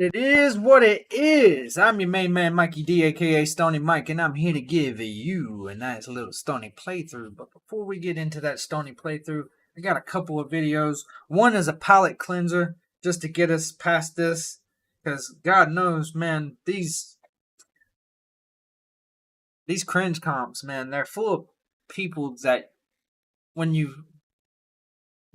It is what it is. I'm your main man, Mikey D, aka Stony Mike, and I'm here to give you a nice little Stony playthrough. But before we get into that Stony playthrough, I got a couple of videos. One is a palate cleanser, just to get us past this, because God knows, man, these cringe comps, man, they're full of people that when you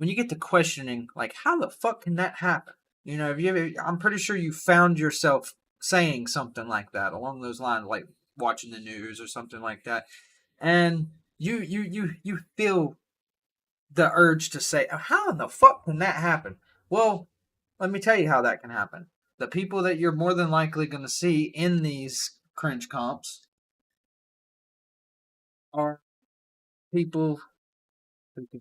get to questioning, like, how the fuck can that happen? You know, if you ever, I'm pretty sure you found yourself saying something like that along those lines, like watching the news or something like that, and you feel the urge to say, how in the fuck can that happen? Well, let me tell you how that can happen. The people that you're more than likely going to see in these cringe comps are people who can.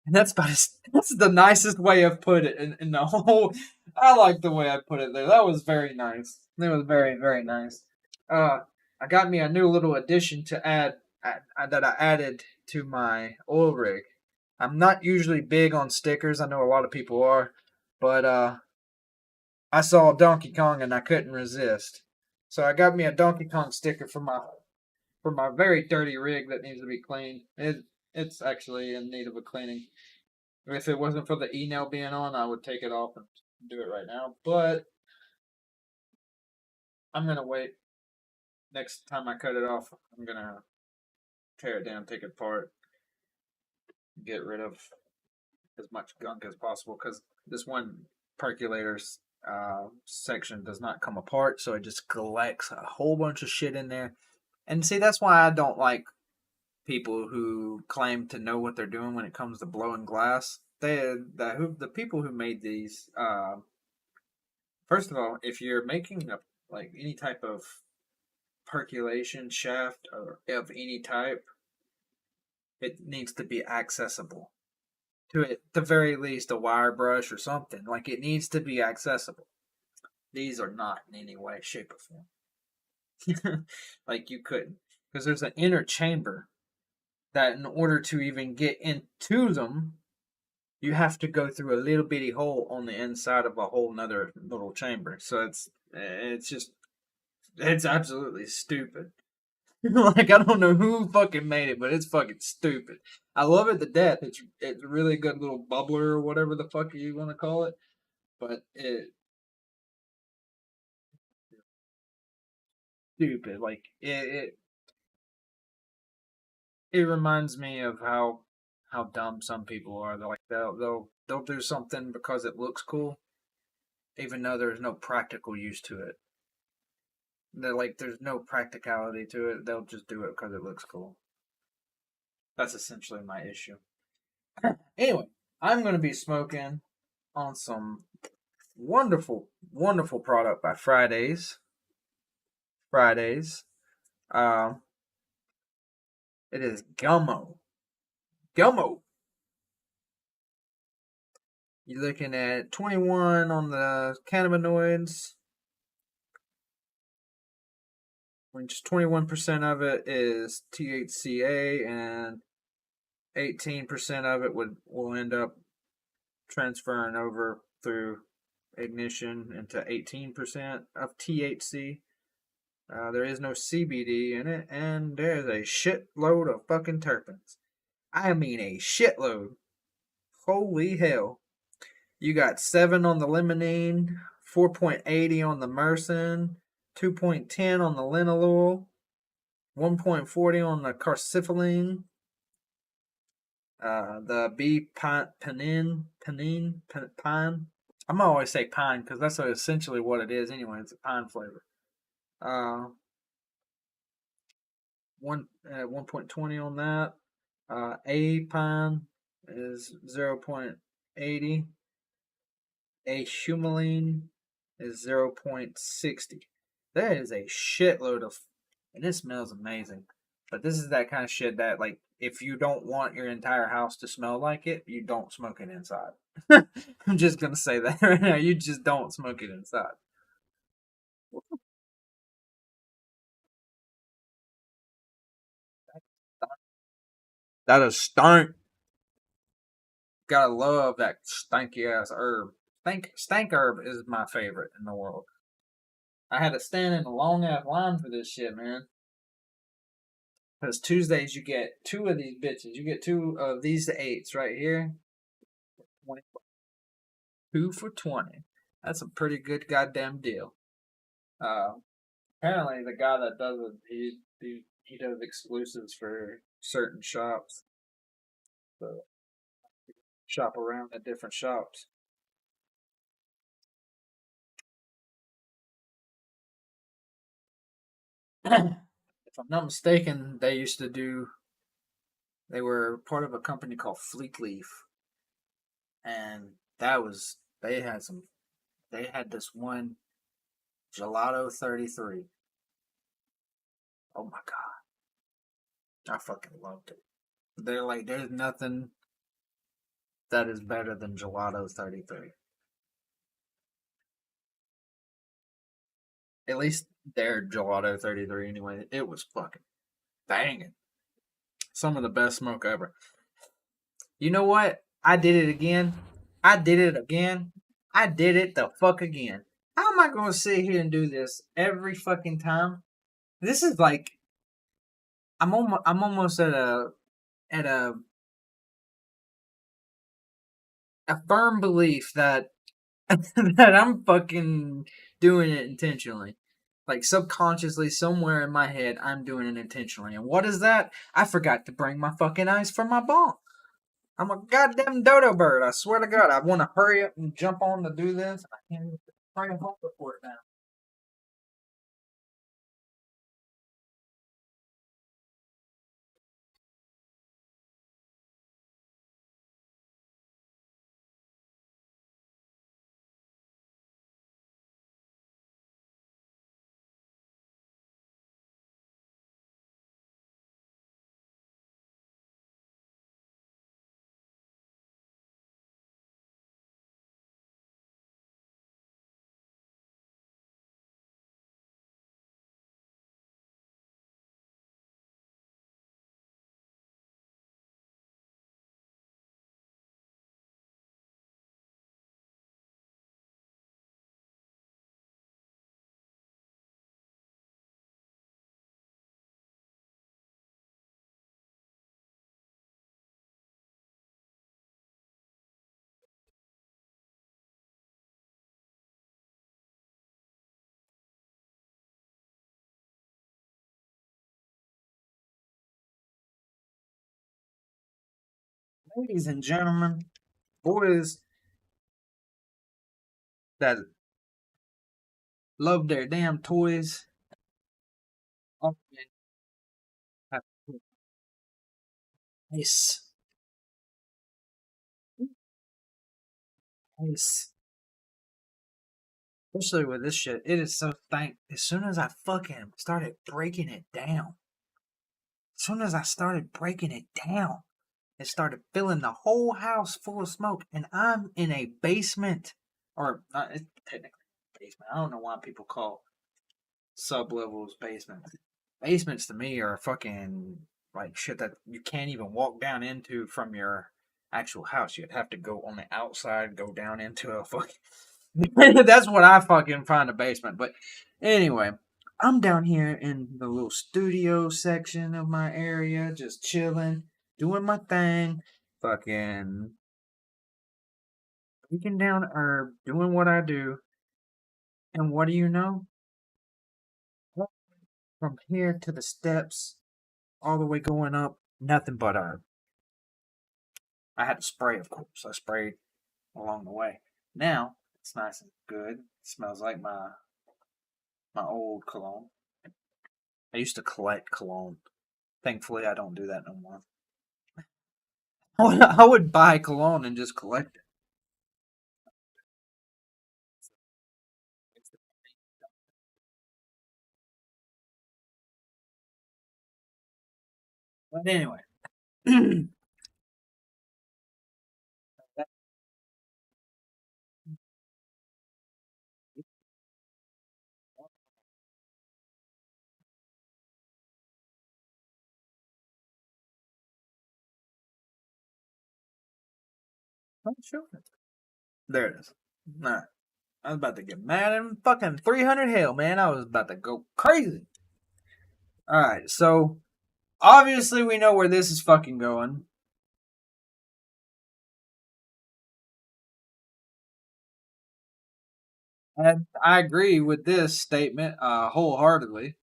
And that's the nicest way I've put it in the whole. I like the way I put it there. That was very nice. It was very, very nice. Uh, I got me a new little addition to add that I added to my oil rig. I'm not usually big on stickers. I know a lot of people are, but I saw Donkey Kong and I couldn't resist. So I got me a Donkey Kong sticker for my very dirty rig that needs to be cleaned. It's actually in need of a cleaning. If it wasn't for the e-nail being on, I would take it off and do it right now. But I'm gonna wait. Next time I cut it off, I'm gonna tear it down, take it apart, get rid of as much gunk as possible. Because this one percolator's section does not come apart, so it just collects a whole bunch of shit in there. And see, that's why I don't like people who claim to know what they're doing when it comes to blowing glass. The people who made these. First of all, if you're making like any type of percolation shaft or of any type, it needs to be accessible. To at the very least, a wire brush or something. Like, it needs to be accessible. These are not in any way, shape, or form. Like, you couldn't. Because there's an inner chamber that in order to even get into them, you have to go through a little bitty hole on the inside of a whole nother little chamber. So it's absolutely stupid. Like, I don't know who fucking made it, but it's fucking stupid. I love it to death. It's a really good little bubbler or whatever the fuck you want to call it. But it's stupid. Like, it reminds me of how dumb some people are. They're like they'll do something because it looks cool, even though there's no practical use to it. They're like, there's no practicality to it. They'll just do it because it looks cool. That's essentially my issue. Anyway, I'm going to be smoking on some wonderful, wonderful product by Fridays. Fridays. Um, it is Gummo. Gummo. You're looking at 21 on the cannabinoids, which 21% of it is THCA, and 18% of it will end up transferring over through ignition into 18% of THC. There is no CBD in it, and there's a shitload of fucking terpenes. I mean, a shitload. Holy hell. You got 7 on the limonene, 4.80 on the myrcene, 2.10 on the linalool, 1.40 on the carcipholine, the B pine. I'm gonna always say pine because that's essentially what it is anyway. It's a pine flavor. Uh, 1.20 on that. A pine is 0.80. A humulene is 0.60. That is a shitload of, and it smells amazing. But this is that kind of shit that, like, if you don't want your entire house to smell like it, you don't smoke it inside. I'm just gonna say that right now. You just don't smoke it inside. That is stink. Gotta love that stanky ass herb. Stank herb is my favorite in the world. I had to stand in a long ass line for this shit, man. Because Tuesdays you get two of these bitches. You get two of these eights right here. 20, 2 for 20. That's a pretty good goddamn deal. Uh, Apparently the guy that does it, he does exclusives for certain shops. So shop around at different shops. If I'm not mistaken, they were part of a company called Fleet Leaf, and they had this one Gelato 33. Oh my god, I fucking loved it. They're like, there's nothing that is better than Gelato 33. At least their Gelato 33 anyway. It was fucking banging. Some of the best smoke ever. You know what? I did it again. I did it again. I did it the fuck again. How am I going to sit here and do this every fucking time? This is like I'm almost at a firm belief that that I'm fucking doing it intentionally. Like subconsciously, somewhere in my head, I'm doing it intentionally. And what is that? I forgot to bring my fucking ice for my bong. I'm a goddamn dodo bird. I swear to God, I want to hurry up and jump on to do this. I can't even bring a home for it now. Ladies and gentlemen, boys that love their damn toys, oh, nice, nice. Especially with this shit, it is so thank. As soon as I fucking started breaking it down, as soon as I started breaking it down, it started filling the whole house full of smoke, and I'm in a basement, or not it's technically a basement. I don't know why people call sub levels basements. Basements to me are fucking like shit that you can't even walk down into from your actual house. You'd have to go on the outside, go down into a fucking. That's what I fucking find a basement. But anyway, I'm down here in the little studio section of my area, just chilling, doing my thing, fucking breaking down herb, doing what I do. And what do you know? From here to the steps, all the way going up, nothing but herb. I had to spray, of course. I sprayed along the way. Now it's nice and good. It smells like my old cologne. I used to collect cologne. Thankfully, I don't do that no more. I would buy cologne and just collect it. But anyway, Oh, sure. There it is. All right. I was about to get mad and fucking 300 hell, man. I was about to go crazy. All right, so obviously we know where this is fucking going. And I agree with this statement wholeheartedly,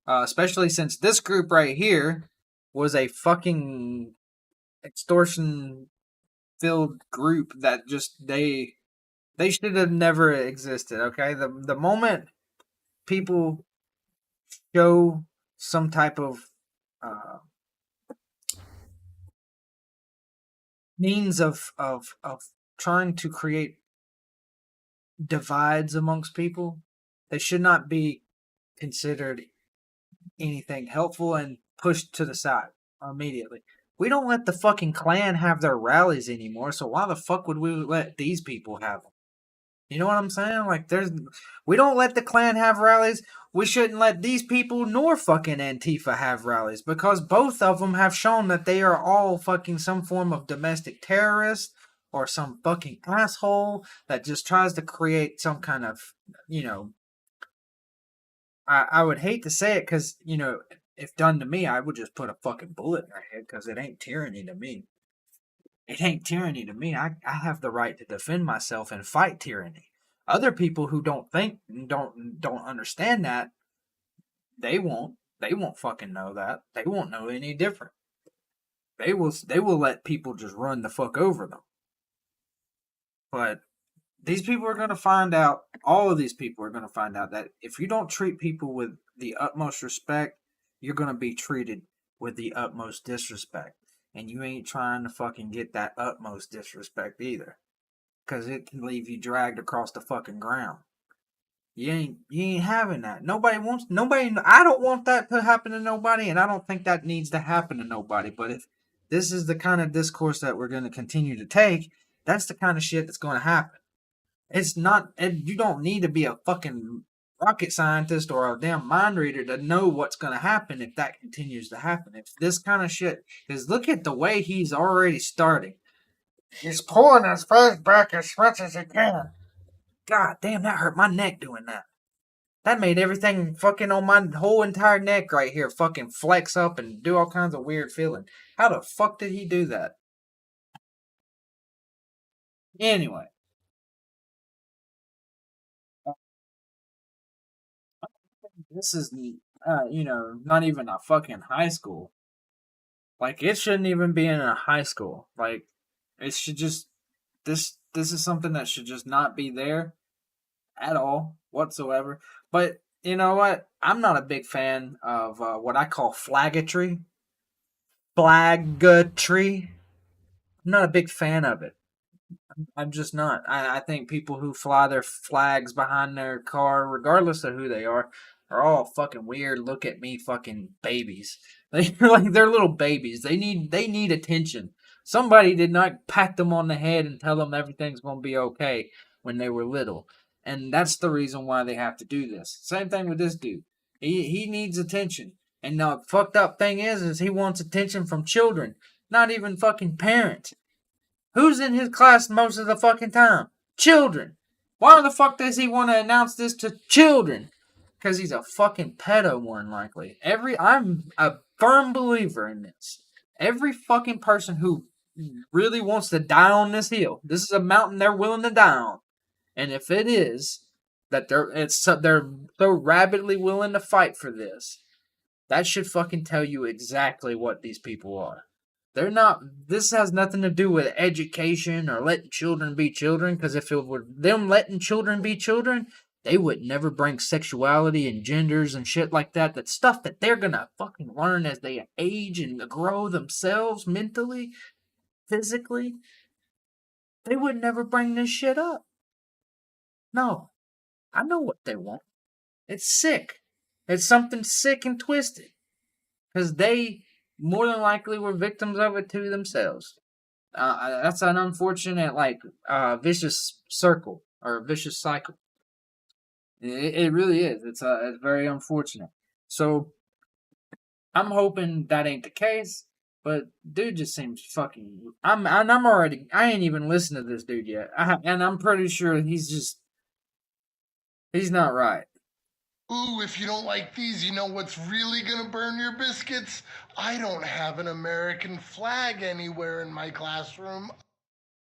especially since this group right here was a fucking extortion filled group that just they should have never existed. Okay, the moment people show some type of uh, means of trying to create divides amongst people, they should not be considered anything helpful and pushed to the side immediately. We don't let the fucking Klan have their rallies anymore, so why the fuck would we let these people have them? You know what I'm saying? Like, we don't let the Klan have rallies. We shouldn't let these people nor fucking Antifa have rallies because both of them have shown that they are all fucking some form of domestic terrorist or some fucking asshole that just tries to create some kind of, you know, I would hate to say it because, you know, if done to me, I would just put a fucking bullet in their head because it ain't tyranny to me. It ain't tyranny to me. I have the right to defend myself and fight tyranny. Other people who don't think don't understand that, they won't. They won't fucking know that. They won't know any different. They will let people just run the fuck over them. But these people are going to find out, all of these people are going to find out that if you don't treat people with the utmost respect, you're going to be treated with the utmost disrespect. And you ain't trying to fucking get that utmost disrespect either. Because it can leave you dragged across the fucking ground. You ain't having that. I don't want that to happen to nobody, and I don't think that needs to happen to nobody. But if this is the kind of discourse that we're going to continue to take, that's the kind of shit that's going to happen. It's not, you don't need to be a fucking rocket scientist or a damn mind reader to know what's going to happen if that continues to happen. If this kind of shit, because look at the way he's already starting. He's pulling his face back as much as he can. God damn, that hurt my neck doing that. That made everything fucking on my whole entire neck right here fucking flex up and do all kinds of weird feeling. How the fuck did he do that? Anyway, this is, not even a fucking high school. Like, it shouldn't even be in a high school. Like, it should just, this is something that should just not be there at all whatsoever. But you know what? I'm not a big fan of what I call flaggatry. Flaggatry. I'm not a big fan of it. I'm just not. I think people who fly their flags behind their car, regardless of who they are all fucking weird. Look at me, fucking babies. They're little babies. They need attention. Somebody did not pat them on the head and tell them everything's gonna be okay when they were little, and that's the reason why they have to do this. Same thing with this dude. He needs attention, and the fucked up thing is he wants attention from children, not even fucking parents. Who's in his class most of the fucking time? Children. Why the fuck does he want to announce this to children? Because he's a fucking pedo, more than likely. I'm a firm believer in this. Every fucking person who really wants to die on this hill, this is a mountain they're willing to die on. And if it is that they're so rabidly willing to fight for this, that should fucking tell you exactly what these people are. They're not. This has nothing to do with education or letting children be children. Because if it were them letting children be children, they would never bring sexuality and genders and shit like that. That stuff that they're gonna fucking learn as they age and grow themselves mentally, physically. They would never bring this shit up. No, I know what they want. It's sick. It's something sick and twisted. Because they more than likely were victims of it too themselves. That's an unfortunate, vicious circle or vicious cycle. It really is. It's very unfortunate. So I'm hoping that ain't the case. But dude just seems fucking. I'm already. I ain't even listened to this dude yet. And I'm pretty sure he's not right. Ooh, if you don't like these, you know what's really gonna burn your biscuits? I don't have an American flag anywhere in my classroom.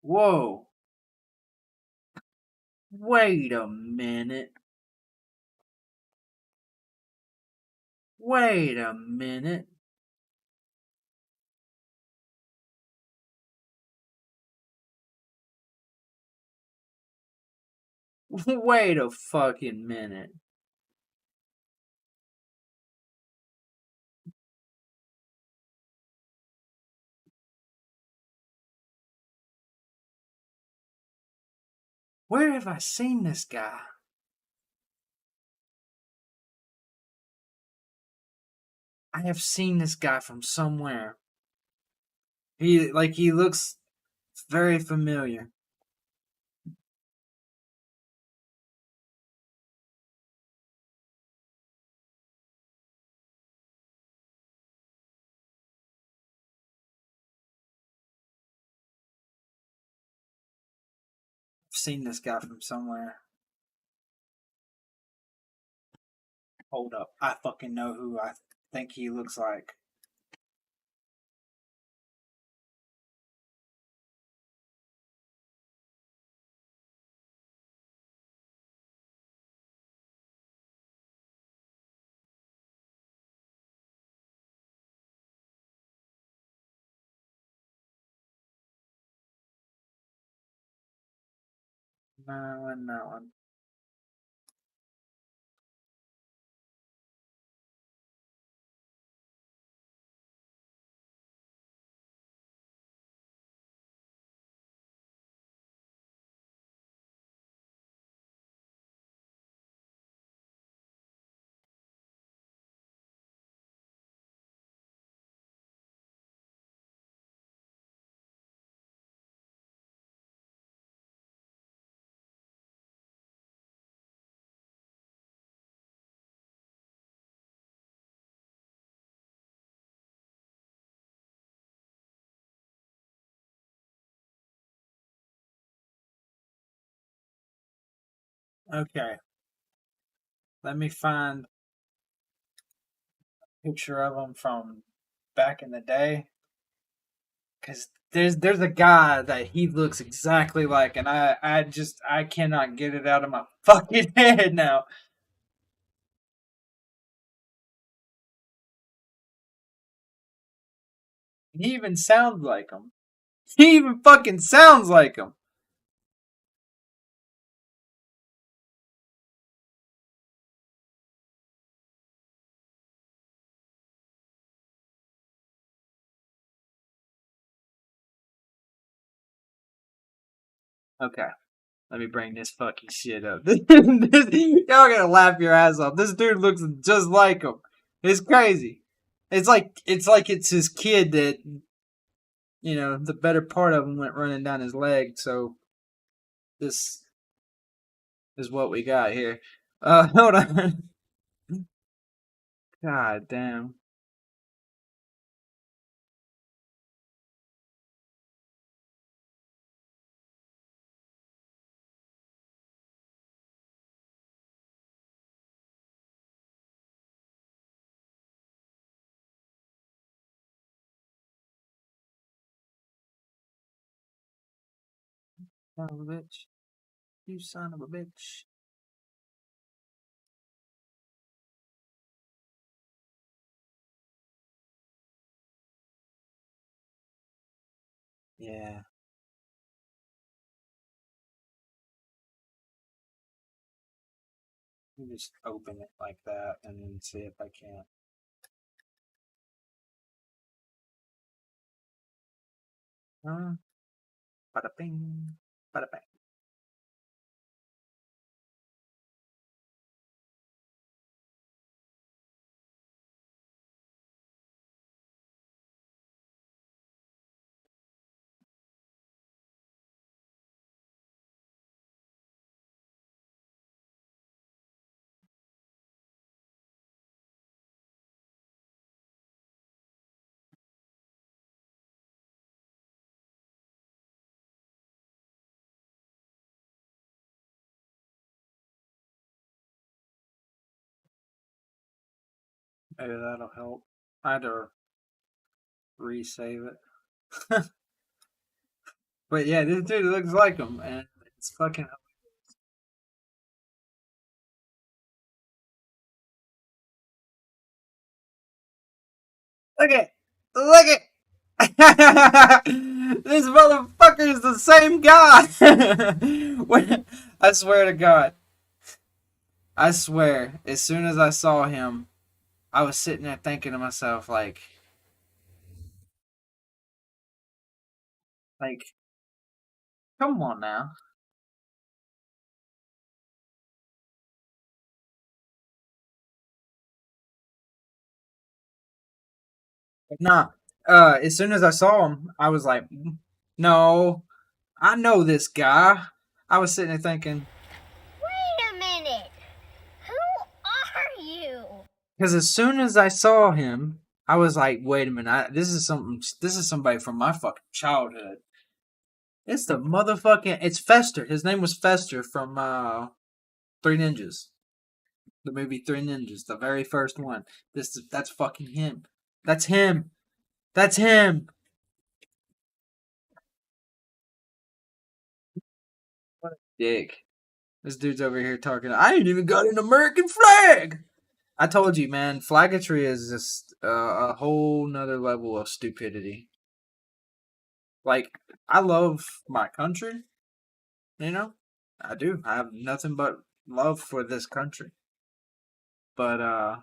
Whoa. Wait a minute. Wait a minute. Wait a fucking minute. Where have I seen this guy? I have seen this guy from somewhere. He looks very familiar. I've seen this guy from somewhere. Hold up. I fucking know who I think he looks like. No, and that one. Okay. Let me find a picture of him from back in the day. Cause there's a guy that he looks exactly like, and I cannot get it out of my fucking head now. He even sounds like him. He even fucking sounds like him. Okay, let me bring this fucking shit up. Y'all gonna laugh your ass off. This dude looks just like him. It's crazy. It's like it's his kid that the better part of him went running down his leg. So this is what we got here. Hold on. God damn. Son of a bitch. You son of a bitch. Yeah. Let me just open it like that and then see if I can. Bada bing. Bada bang. Maybe that'll help. I had to resave it. But yeah, this dude looks like him, and it's fucking. Look it! Look it! This motherfucker is the same guy! I swear to God. I swear, as soon as I saw him, I was sitting there thinking to myself, like, come on now. Nah. As soon as I saw him, I was like, no, I know this guy. I was sitting there thinking, Wait a minute. Who are you? because as soon as I saw him, I was like, wait a minute, this is somebody from my fucking childhood. It's the motherfucking, it's Fester. His name was Fester from Three Ninjas. The movie Three Ninjas, the very first one. That's fucking him. That's him. That's him. What a dick. This dude's over here talking. I ain't even got an American flag. I told you, man. Flaggatry is just a whole nother level of stupidity. Like, I love my country. You know, I do. I have nothing but love for this country. But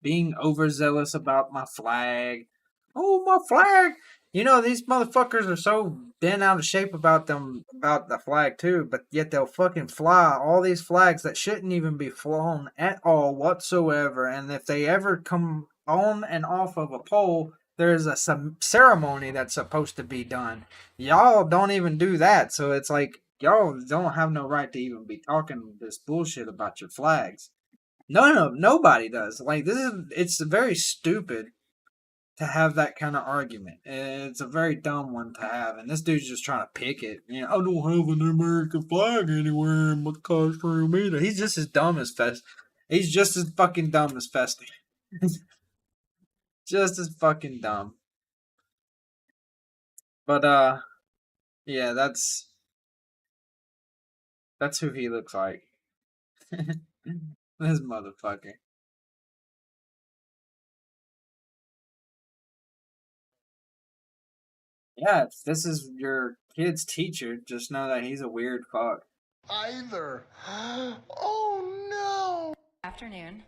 being overzealous about my flag. Oh, my flag! You know, these motherfuckers are so bent out of shape about the flag too, but yet they'll fucking fly all these flags that shouldn't even be flown at all whatsoever. And if they ever come on and off of a pole, there's a ceremony that's supposed to be done. Y'all don't even do that, so it's like y'all don't have no right to even be talking this bullshit about your flags. No, nobody does. Like it's very stupid to have that kind of argument. It's a very dumb one to have, and this dude's just trying to pick it. You know, I don't have an American flag anywhere in my costume either. He's just as dumb as Fest. He's just as fucking dumb as Fester. Just as fucking dumb. But yeah, that's who he looks like. This motherfucker. Yeah, if this is your kid's teacher, just know that he's a weird fuck. Either. Oh no. Afternoon.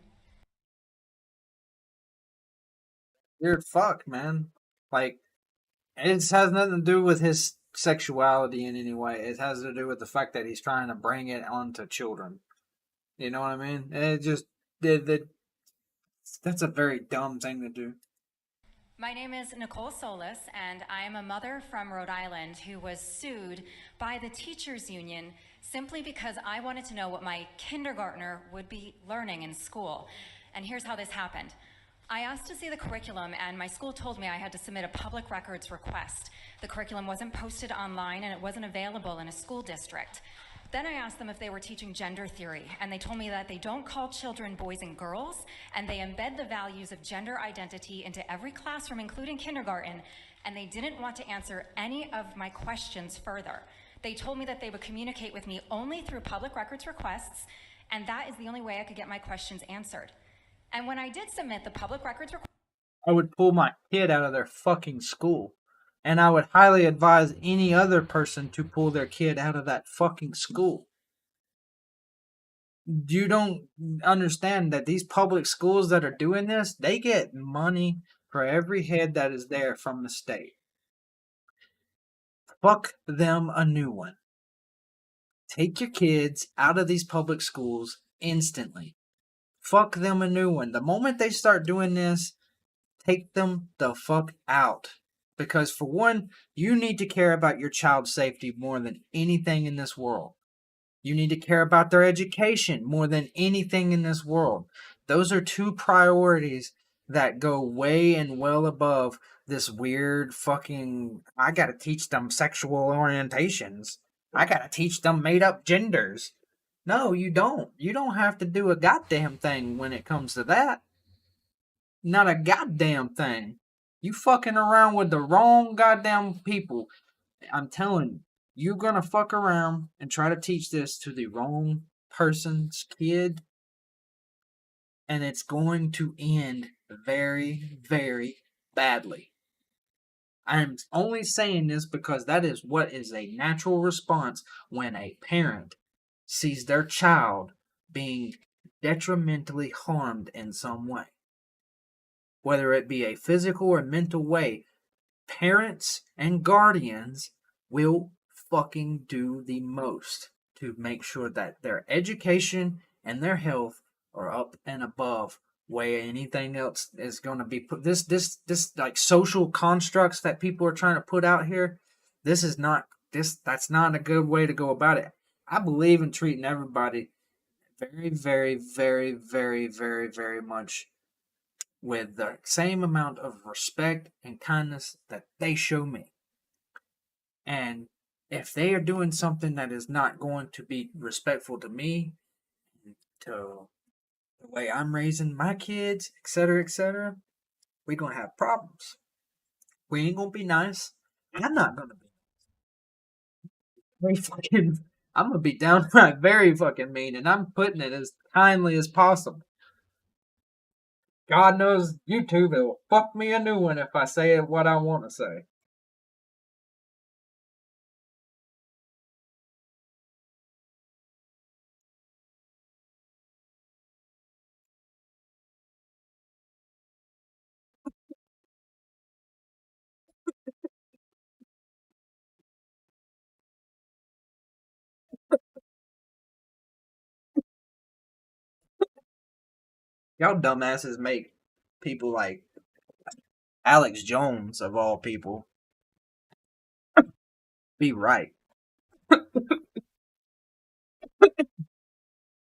Weird fuck, man. Like, it has nothing to do with his sexuality in any way. It has to do with the fact that he's trying to bring it onto children. You know what I mean? It just that's a very dumb thing to do. My name is Nicole Solis, and I am a mother from Rhode Island who was sued by the teachers union simply because I wanted to know what my kindergartner would be learning in school. And here's how this happened. I asked to see the curriculum, and my school told me I had to submit a public records request. The curriculum wasn't posted online, and it wasn't available in a school district. Then I asked them if they were teaching gender theory, and they told me that they don't call children boys and girls, and they embed the values of gender identity into every classroom, including kindergarten, and they didn't want to answer any of my questions further. They told me that they would communicate with me only through public records requests, and that is the only way I could get my questions answered. And when I did submit the public records request, I would pull my kid out of their fucking school. And I would highly advise any other person to pull their kid out of that fucking school. You don't understand that these public schools that are doing this, they get money for every head that is there from the state. Fuck them a new one. Take your kids out of these public schools instantly. Fuck them a new one. The moment they start doing this, take them the fuck out. Because for one, you need to care about your child's safety more than anything in this world. You need to care about their education more than anything in this world. Those are two priorities that go way and well above this weird fucking, I gotta teach them sexual orientations. I gotta teach them made up genders. No, you don't. You don't have to do a goddamn thing when it comes to that. Not a goddamn thing. You fucking around with the wrong goddamn people. I'm telling you, you're gonna fuck around and try to teach this to the wrong person's kid, and it's going to end very, very badly. I'm only saying this because that is what is a natural response when a parent sees their child being detrimentally harmed in some way. Whether it be a physical or mental way, parents and guardians will fucking do the most to make sure that their education and their health are up and above way anything else is going to be put. This like social constructs that people are trying to put out here, this is not that's not a good way to go about it. I believe in treating everybody very, very, very, very, very, very much with the same amount of respect and kindness that they show me. And if they are doing something that is not going to be respectful to me, to the way I'm raising my kids, etc., we're going to have problems. We ain't going to be nice. I'm not going to be very fucking. I'm going to be downright very fucking mean, and I'm putting it as kindly as possible. God knows YouTube will fuck me a new one if I say what I want to say. Y'all dumbasses make people like Alex Jones, of all people, be right.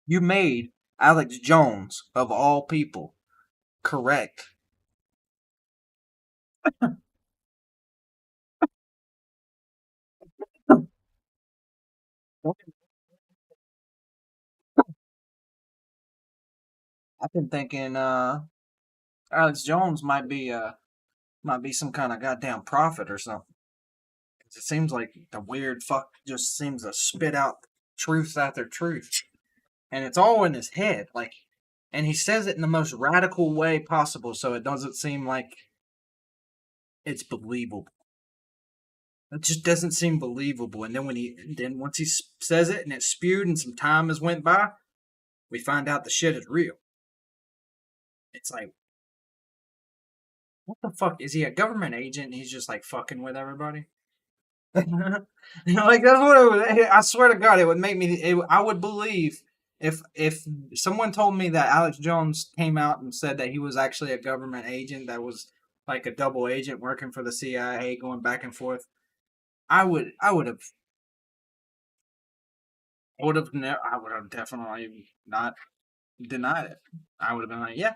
You made Alex Jones, of all people, correct. I've been thinking Alex Jones might be some kind of goddamn prophet or something. It seems like the weird fuck just seems to spit out truth after truth. And it's all in his head, like, and he says it in the most radical way possible, so it doesn't seem like it's believable. It just doesn't seem believable. And then once he says it and it's spewed and some time has went by, we find out the shit is real. It's like, what the fuck? Is he a government agent and he's just like fucking with everybody? Like that's what it would. I swear to God, it would make me. I would believe if someone told me that Alex Jones came out and said that he was actually a government agent that was like a double agent working for the CIA, going back and forth. I would have definitely not denied it. I would have been like, yeah,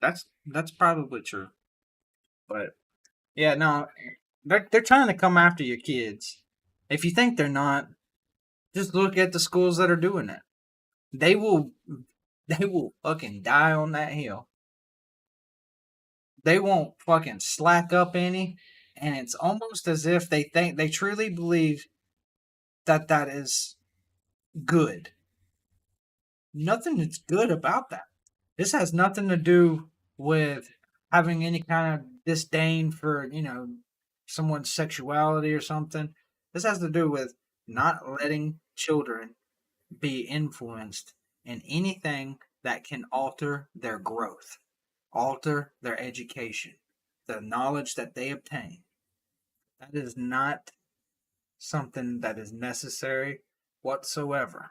that's probably true. But yeah, no, they're trying to come after your kids. If you think they're not, just look at the schools that are doing it. They will fucking die on that hill. They won't fucking slack up any, and it's almost as if they truly believe that is good. Nothing is good about that. This has nothing to do with having any kind of disdain for, someone's sexuality or something. This has to do with not letting children be influenced in anything that can alter their growth, alter their education, the knowledge that they obtain. That is not something that is necessary whatsoever.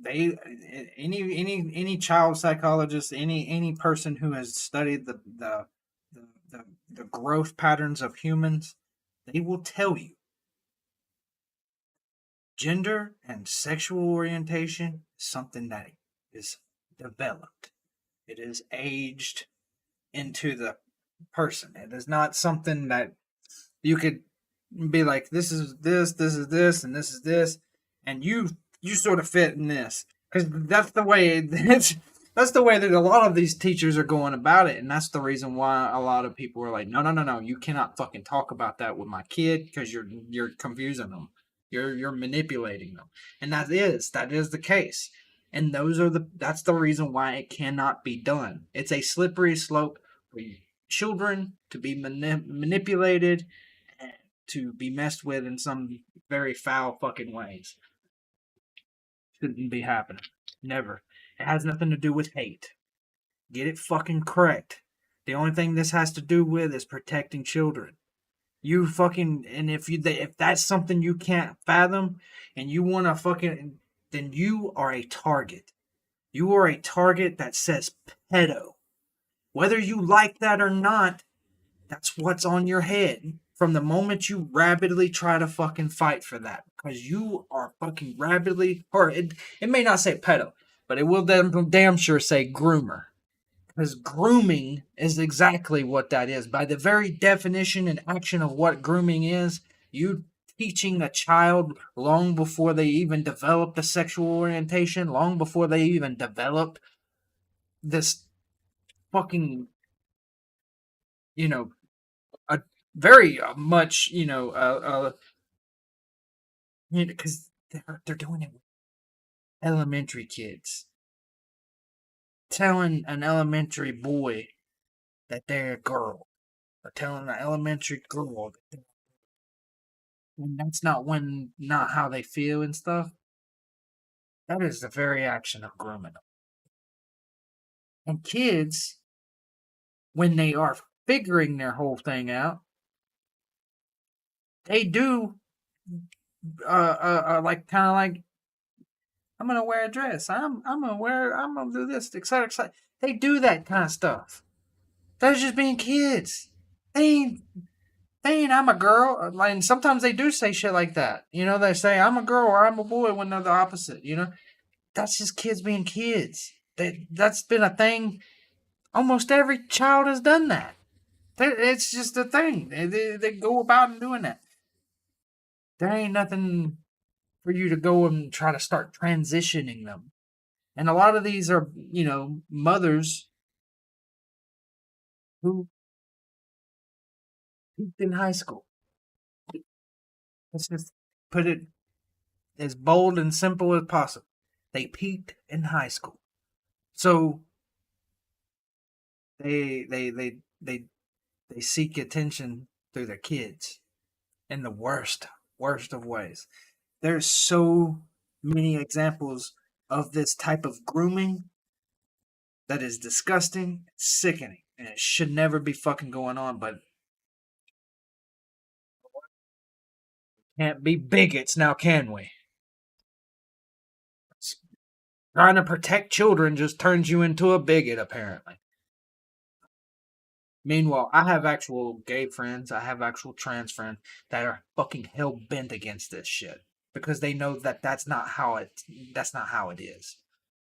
Any child psychologist, any person who has studied the growth patterns of humans, they will tell you gender and sexual orientation is something that is developed. It is aged into the person. It is not something that you could be like, this is this is this, and this is this, and you sort of fit in this. Because that's the way it's That's the way that a lot of these teachers are going about it, and that's the reason why a lot of people are like, no, you cannot fucking talk about that with my kid because you're confusing them, you're manipulating them, and that is the case, and that's the reason why it cannot be done. It's a slippery slope for children to be manipulated, and to be messed with in some very foul fucking ways. Shouldn't be happening. Never. It has nothing to do with hate. Get it fucking correct. The only thing this has to do with is protecting children. You fucking, and if that's something you can't fathom, and you want to fucking, then you are a target. You are a target that says pedo. Whether you like that or not, that's what's on your head from the moment you rabidly try to fucking fight for that, because you are fucking rabidly, or it may not say pedo, but it will damn sure say groomer. Because grooming is exactly what that is. By the very definition and action of what grooming is, you teaching a child long before they even develop the sexual orientation, long before they even develop this fucking, a very much, because they're doing it with elementary kids. Telling an elementary boy that they're a girl, or telling an elementary girl that they're, when that's not how they feel and stuff. That is the very action of grooming them. And kids, when they are figuring their whole thing out, they do, like kind of like, I'm gonna wear a dress. I'm gonna do this, etc., etc. They do that kind of stuff. That's just being kids. They ain't I'm a girl. And sometimes they do say shit like that. They say I'm a girl or I'm a boy when they're the opposite. That's just kids being kids. That's been a thing. Almost every child has done that. It's just a thing. They go about and doing that. There ain't nothing for you to go and try to start transitioning them. And a lot of these are, mothers who peaked in high school. Let's just put it as bold and simple as possible. They peaked in high school. So they seek attention through their kids in the worst of ways. There's so many examples of this type of grooming that is disgusting, sickening, and it should never be fucking going on, but can't be bigots now, can we? Trying to protect children just turns you into a bigot, apparently. Meanwhile, I have actual gay friends, I have actual trans friends that are fucking hell-bent against this shit. Because they know that that's not how it is.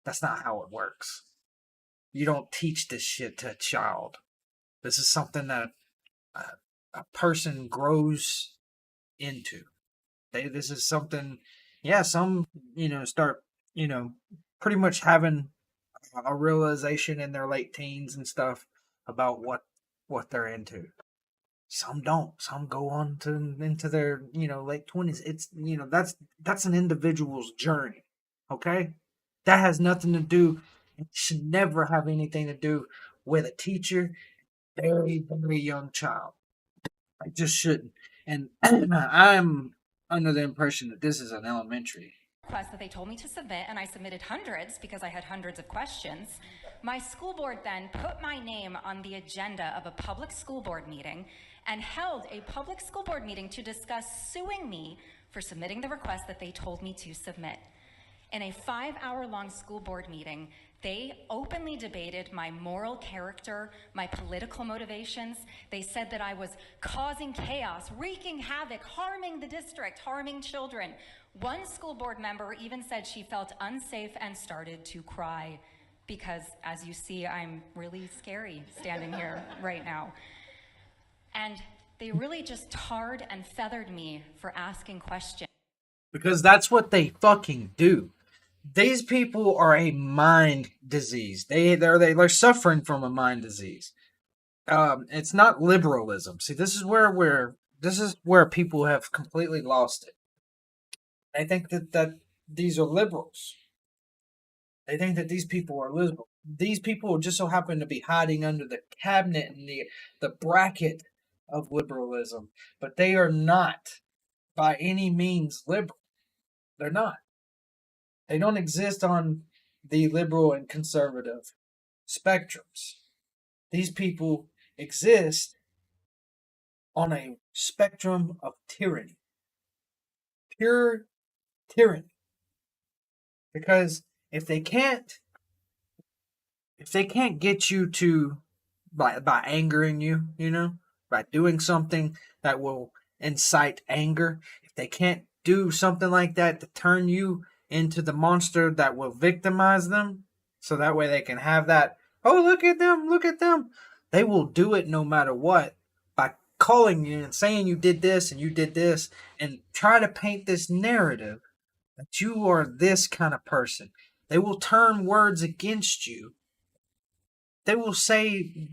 That's not how it works. You don't teach this shit to a child. This is something that a person grows into. This is something, some, start, pretty much having a realization in their late teens and stuff about what they're into. Some don't. Some go on into their, late 20s. It's, that's an individual's journey. Okay? That has nothing to do, it should never have anything to do with a teacher, very, very young child. I just shouldn't. And I'm under the impression that this is an elementary request that they told me to submit, and I submitted hundreds because I had hundreds of questions. My school board then put my name on the agenda of a public school board meeting and held a public school board meeting to discuss suing me for submitting the request that they told me to submit. In a 5-hour-long school board meeting, they openly debated my moral character, my political motivations. They said that I was causing chaos, wreaking havoc, harming the district, harming children. One school board member even said she felt unsafe and started to cry because, as you see, I'm really scary standing here right now. And they really just tarred and feathered me for asking questions. Because that's what they fucking do. These people are a mind disease. They're suffering from a mind disease. It's not liberalism. See, this is where people have completely lost it. They think that these are liberals. They think that these people are liberal. These people just so happen to be hiding under the cabinet and the bracket of liberalism, but they are not by any means liberal. They're not. They don't exist on the liberal and conservative spectrums. These people exist on a spectrum of tyranny. Pure tyranny. Because if they can't get you to by angering you, by doing something that will incite anger, if they can't do something like that to turn you into the monster that will victimize them, so that way they can have that, oh, look at them, they will do it no matter what by calling you and saying you did this and you did this and try to paint this narrative that you are this kind of person. They will turn words against you. They will say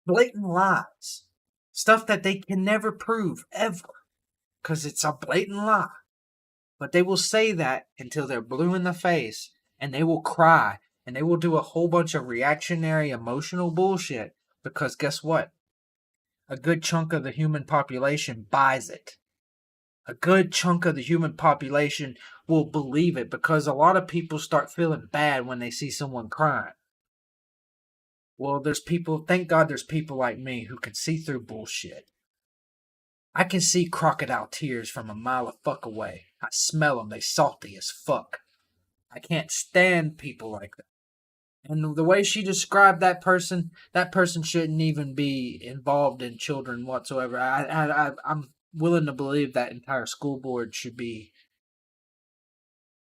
blatant lies, stuff that they can never prove ever, because it's a blatant lie. But they will say that until they're blue in the face, and they will cry, and they will do a whole bunch of reactionary emotional bullshit, because guess what? A good chunk of the human population buys it. A good chunk of the human population will believe it, because a lot of people start feeling bad when they see someone crying. Well, thank God there's people like me who can see through bullshit. I can see crocodile tears from a mile of fuck away. I smell them, they salty as fuck. I can't stand people like that. And the way she described that person shouldn't even be involved in children whatsoever. I'm willing to believe that entire school board should be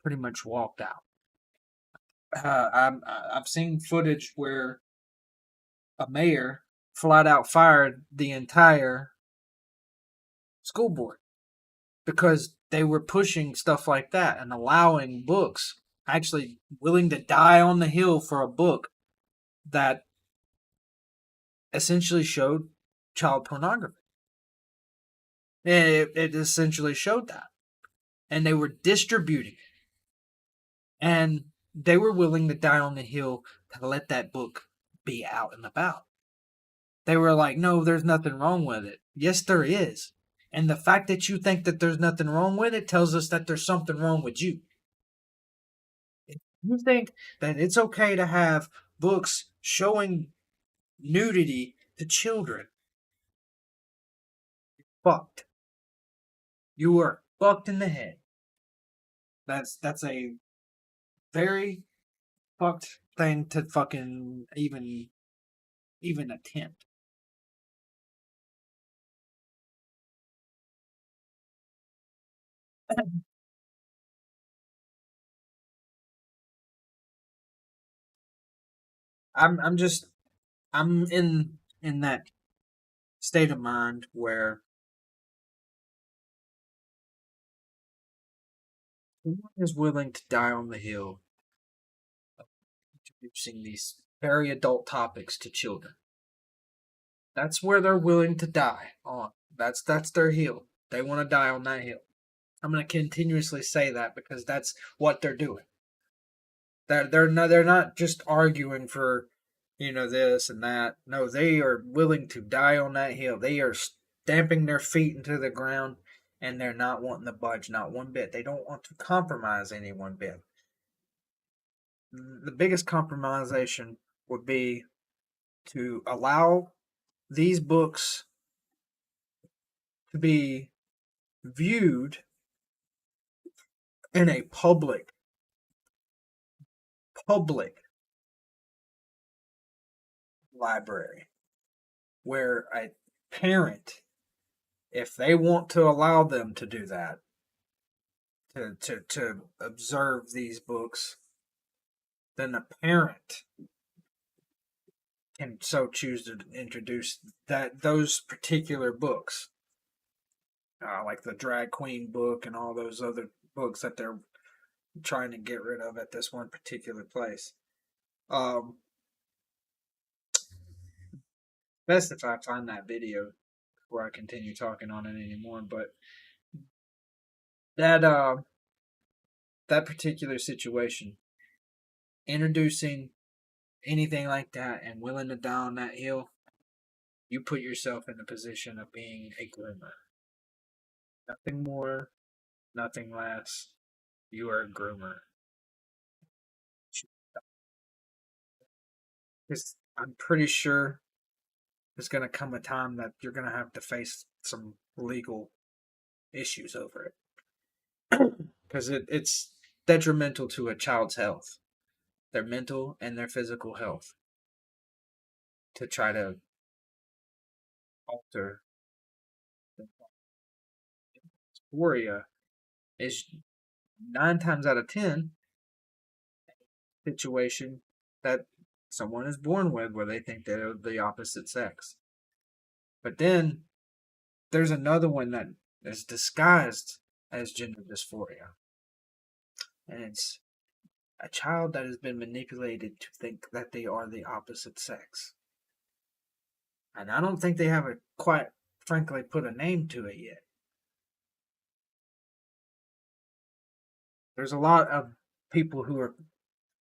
pretty much walked out. I've seen footage where a mayor flat out fired the entire school board because they were pushing stuff like that and allowing books, actually willing to die on the hill for a book that essentially showed child pornography. It essentially showed that. And they were distributing it. And they were willing to die on the hill to let that book be out and about. They were like, no, there's nothing wrong with it. Yes, there is. And the fact that you think that there's nothing wrong with it tells us that there's something wrong with you. If you think that it's okay to have books showing nudity to children, you're fucked. You are fucked in the head. That's a very fucked thing to fucking even attempt. I'm in that state of mind where someone is willing to die on the hill of introducing these very adult topics to children. That's where they're willing to die on. That's their hill. They want to die on that hill. I'm going to continuously say that because that's what they're doing. They're not just arguing for, this and that. No, they are willing to die on that hill. They are stamping their feet into the ground, and they're not wanting to budge, not one bit. They don't want to compromise any one bit. The biggest compromisation would be to allow these books to be viewed in a public library where a parent, if they want to allow them to do that, to observe these books, then a parent can so choose to introduce those particular books, like the drag queen book and all those other books that they're trying to get rid of at this one particular place. Best if I find that video before I continue talking on it anymore. But that that particular situation, introducing anything like that and willing to die on that hill, you put yourself in the position of being a groomer. Nothing more, nothing less. You are a groomer. Because I'm pretty sure there's going to come a time that you're going to have to face some legal issues over it. Because it's detrimental to a child's health, their mental and their physical health, to try to alter. Dysphoria is 9 times out of 10 situation that someone is born with where they think they're the opposite sex. But then there's another one that is disguised as gender dysphoria. And it's a child that has been manipulated to think that they are the opposite sex. And I don't think they have quite frankly put a name to it yet. There's a lot of people who are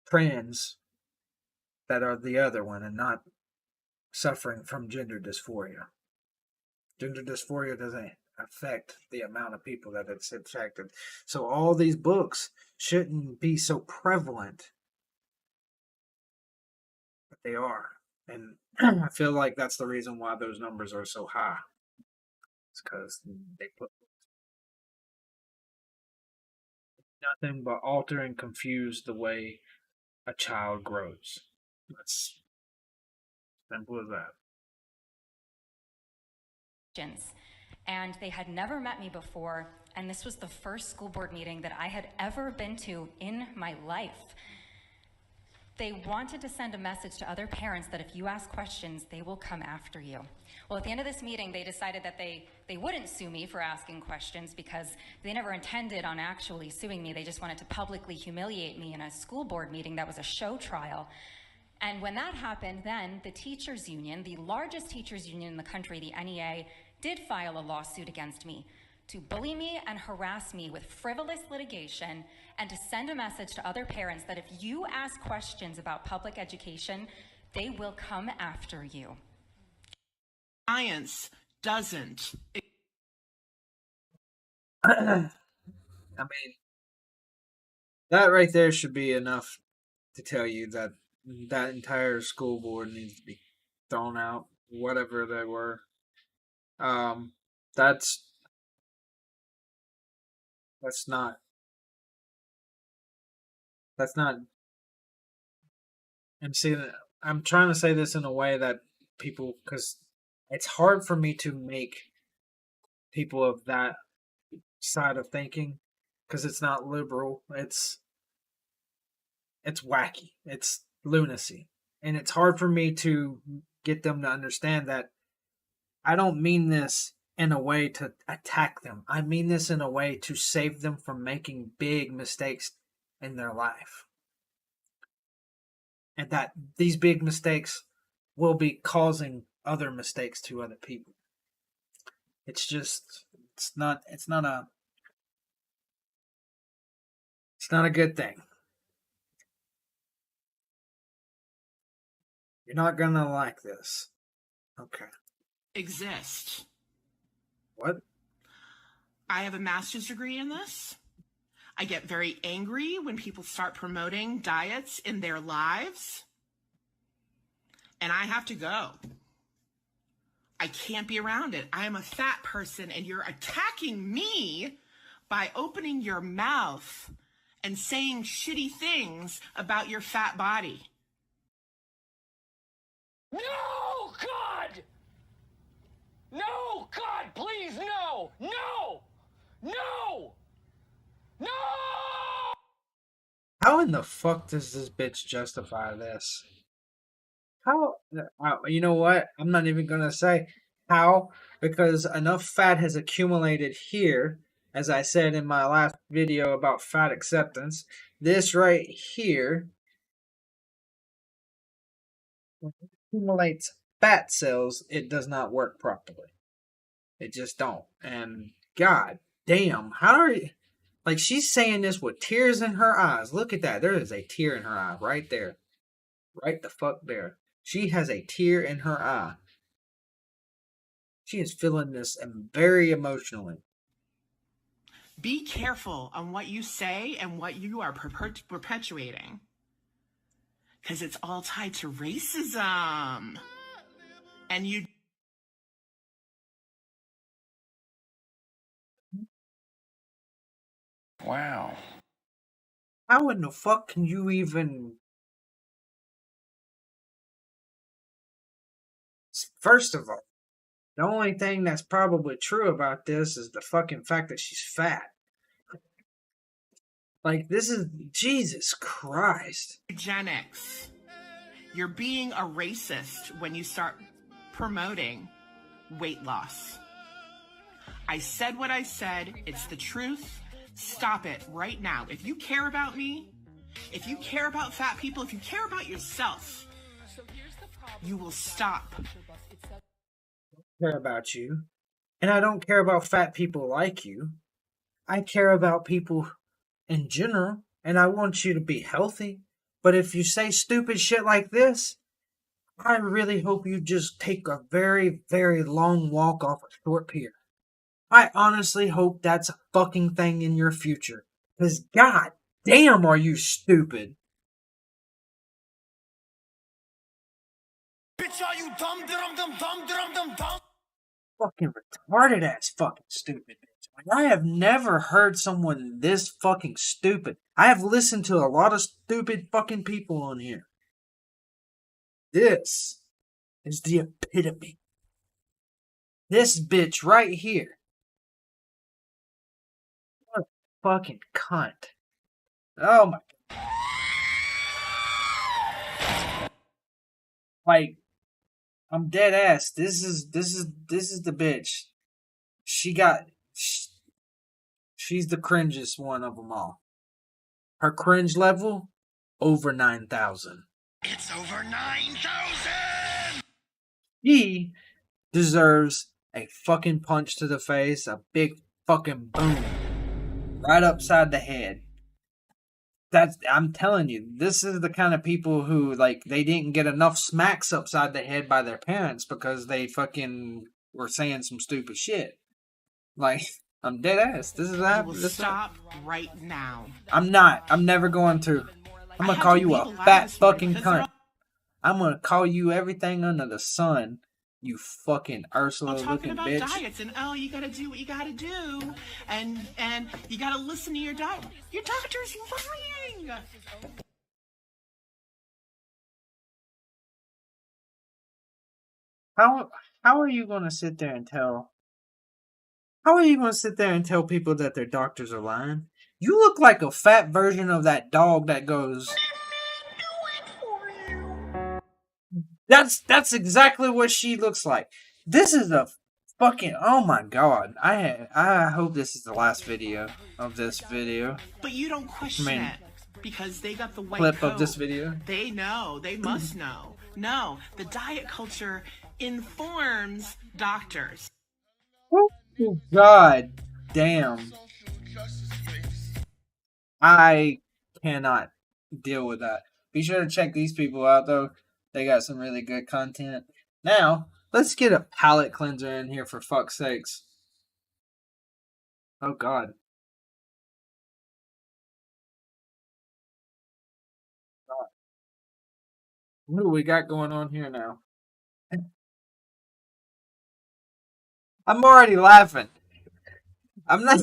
trans that are the other one and not suffering from gender dysphoria. Gender dysphoria doesn't affect the amount of people that it's affected. So all these books shouldn't be so prevalent, but they are. And I feel like that's the reason why those numbers are so high. It's because they put nothing but alter and confuse the way a child grows. That's simple as that. And they had never met me before, and this was the first school board meeting that I had ever been to in my life. They wanted to send a message to other parents that if you ask questions, they will come after you. Well, at the end of this meeting, they decided that they wouldn't sue me for asking questions because they never intended on actually suing me. They just wanted to publicly humiliate me in a school board meeting that was a show trial. And when that happened, then the teachers union, the largest teachers union in the country, the NEA, did file a lawsuit against me to bully me and harass me with frivolous litigation and to send a message to other parents that if you ask questions about public education, they will come after you. Science doesn't. I mean, that right there should be enough to tell you that that entire school board needs to be thrown out, whatever they were. That's not I'm trying to say this in a way that people, because it's hard for me to make people of that side of thinking, because it's not liberal, it's wacky, it's lunacy, and it's hard for me to get them to understand that I don't mean this in a way to attack them. I mean this in a way to save them from making big mistakes in their life. And that these big mistakes will be causing other mistakes to other people. It's not a good thing. You're not gonna like this. Okay. Exist. What? I have a master's degree in this. I get very angry when people start promoting diets in their lives. And I have to go. I can't be around it. I am a fat person and you're attacking me by opening your mouth and saying shitty things about your fat body. No, God! No, God, please, no! No! No! No! How in the fuck does this bitch justify this? How? You know what? I'm not even gonna say how, because enough fat has accumulated here as I said in my last video about fat acceptance, this right here accumulates fat cells. It does not work properly. It just don't. And god damn, how are you? Like, she's saying this with tears in her eyes. Look at that. There is a tear in her eye right there. Right the fuck there. She has a tear in her eye. She is feeling this very emotionally. Be careful on what you say and what you are perpetuating. Because it's all tied to racism. And you... Wow. How in the fuck can you even... First of all, the only thing that's probably true about this is the fucking fact that she's fat. Like, this is... Jesus Christ. Eugenics. You're being a racist when you start promoting weight loss. I said what I said. It's the truth. Stop it right now. If you care about me, if you care about fat people, if you care about yourself, you will stop. I care about you. And I don't care about fat people like you. I care about people in general. And I want you to be healthy. But if you say stupid shit like this, I really hope you just take a very, very long walk off a short pier. I honestly hope that's a fucking thing in your future. Because god damn are you stupid. Bitch, are you dumb, dumb? Fucking retarded ass fucking stupid bitch. Like, I have never heard someone this fucking stupid. I have listened to a lot of stupid fucking people on here. This is the epitome. This bitch right here. What a fucking cunt. Oh my god. Like, I'm dead ass. This is the bitch. She's the cringest one of them all. Her cringe level over 9,000. It's over 9,000! He deserves a fucking punch to the face, a big fucking boom right upside the head. I'm telling you, this is the kind of people who, like, they didn't get enough smacks upside the head by their parents because they fucking were saying some stupid shit. Like, I'm dead ass. This is You will stop right now. I'm not. I'm never going to. I'm gonna call you a fat fucking cunt. I'm gonna call you everything under the sun. You fucking Ursula looking bitch. Diets and you gotta do what you gotta do, and you gotta listen to your doctor. Your doctor's lying. How are you gonna sit there and tell? How are you gonna sit there and tell people that their doctors are lying? You look like a fat version of that dog that goes. That's exactly what she looks like. This is a fucking, oh my god. I hope this is the last video of this video. But you don't question it because they got the white clip coat. Of this video. They know. They must know. No, the diet culture informs doctors. Oh god damn. I cannot deal with that. Be sure to check these people out though. They got some really good content. Now, let's get a palate cleanser in here for fuck's sakes. Oh god. What do we got going on here now? I'm already laughing. I'm not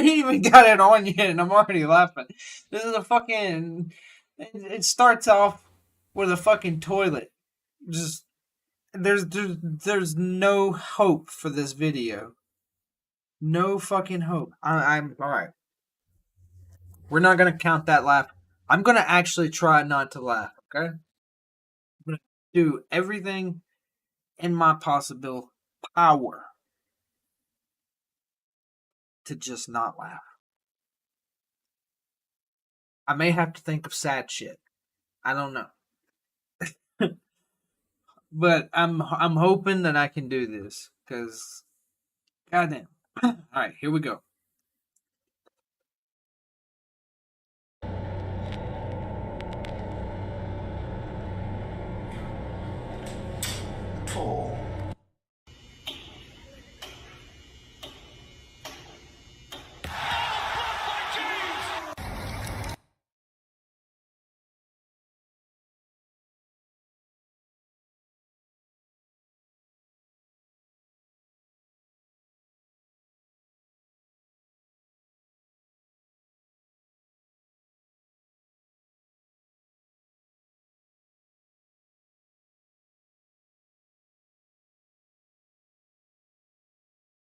even got it on yet and I'm already laughing. This is a fucking, it starts off with a fucking toilet. Just, there's no hope for this video. No fucking hope. I'm alright. We're not gonna count that laugh. I'm gonna actually try not to laugh, okay? I'm gonna do everything in my possible power to just not laugh. I may have to think of sad shit. I don't know. But I'm hoping that I can do this, because goddamn. All right, here we go. Oh.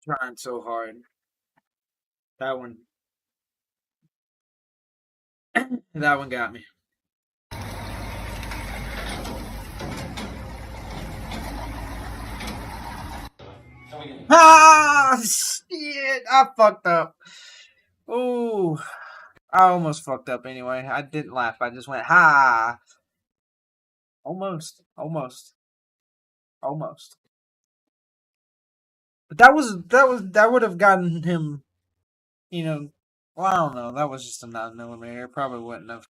Trying so hard. That one. That one got me. Ah, shit! I fucked up. Ooh, I almost fucked up anyway. I didn't laugh. I just went, ha! Almost. But that would have gotten him, you know, well, I don't know. That was just a 9mm. It probably wouldn't have.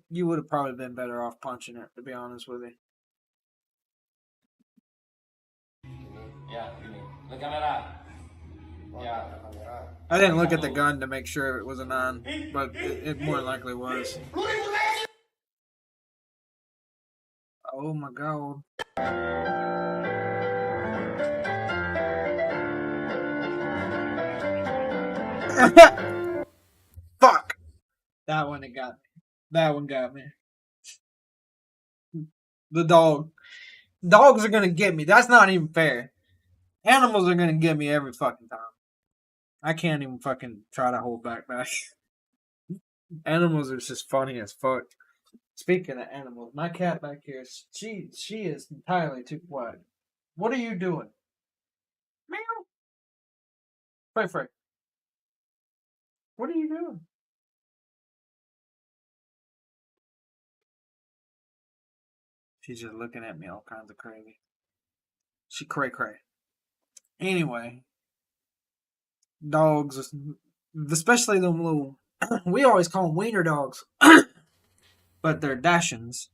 You would have probably been better off punching it, to be honest with you. Ya, gini. Ke kamera. Ya. I didn't look at the gun to make sure it was a 9, but it more likely was. Oh my god. Fuck! That one got me. That one got me. The dog. Dogs are gonna get me. That's not even fair. Animals are gonna get me every fucking time. I can't even fucking try to hold back. Animals are just funny as fuck. Speaking of animals, my cat back here, she is entirely too quiet. What are you doing? Meow. Frey. What are you doing? She's just looking at me all kinds of crazy. She cray. Anyway, dogs, especially them little, we always call them wiener dogs, but they're Dachshunds.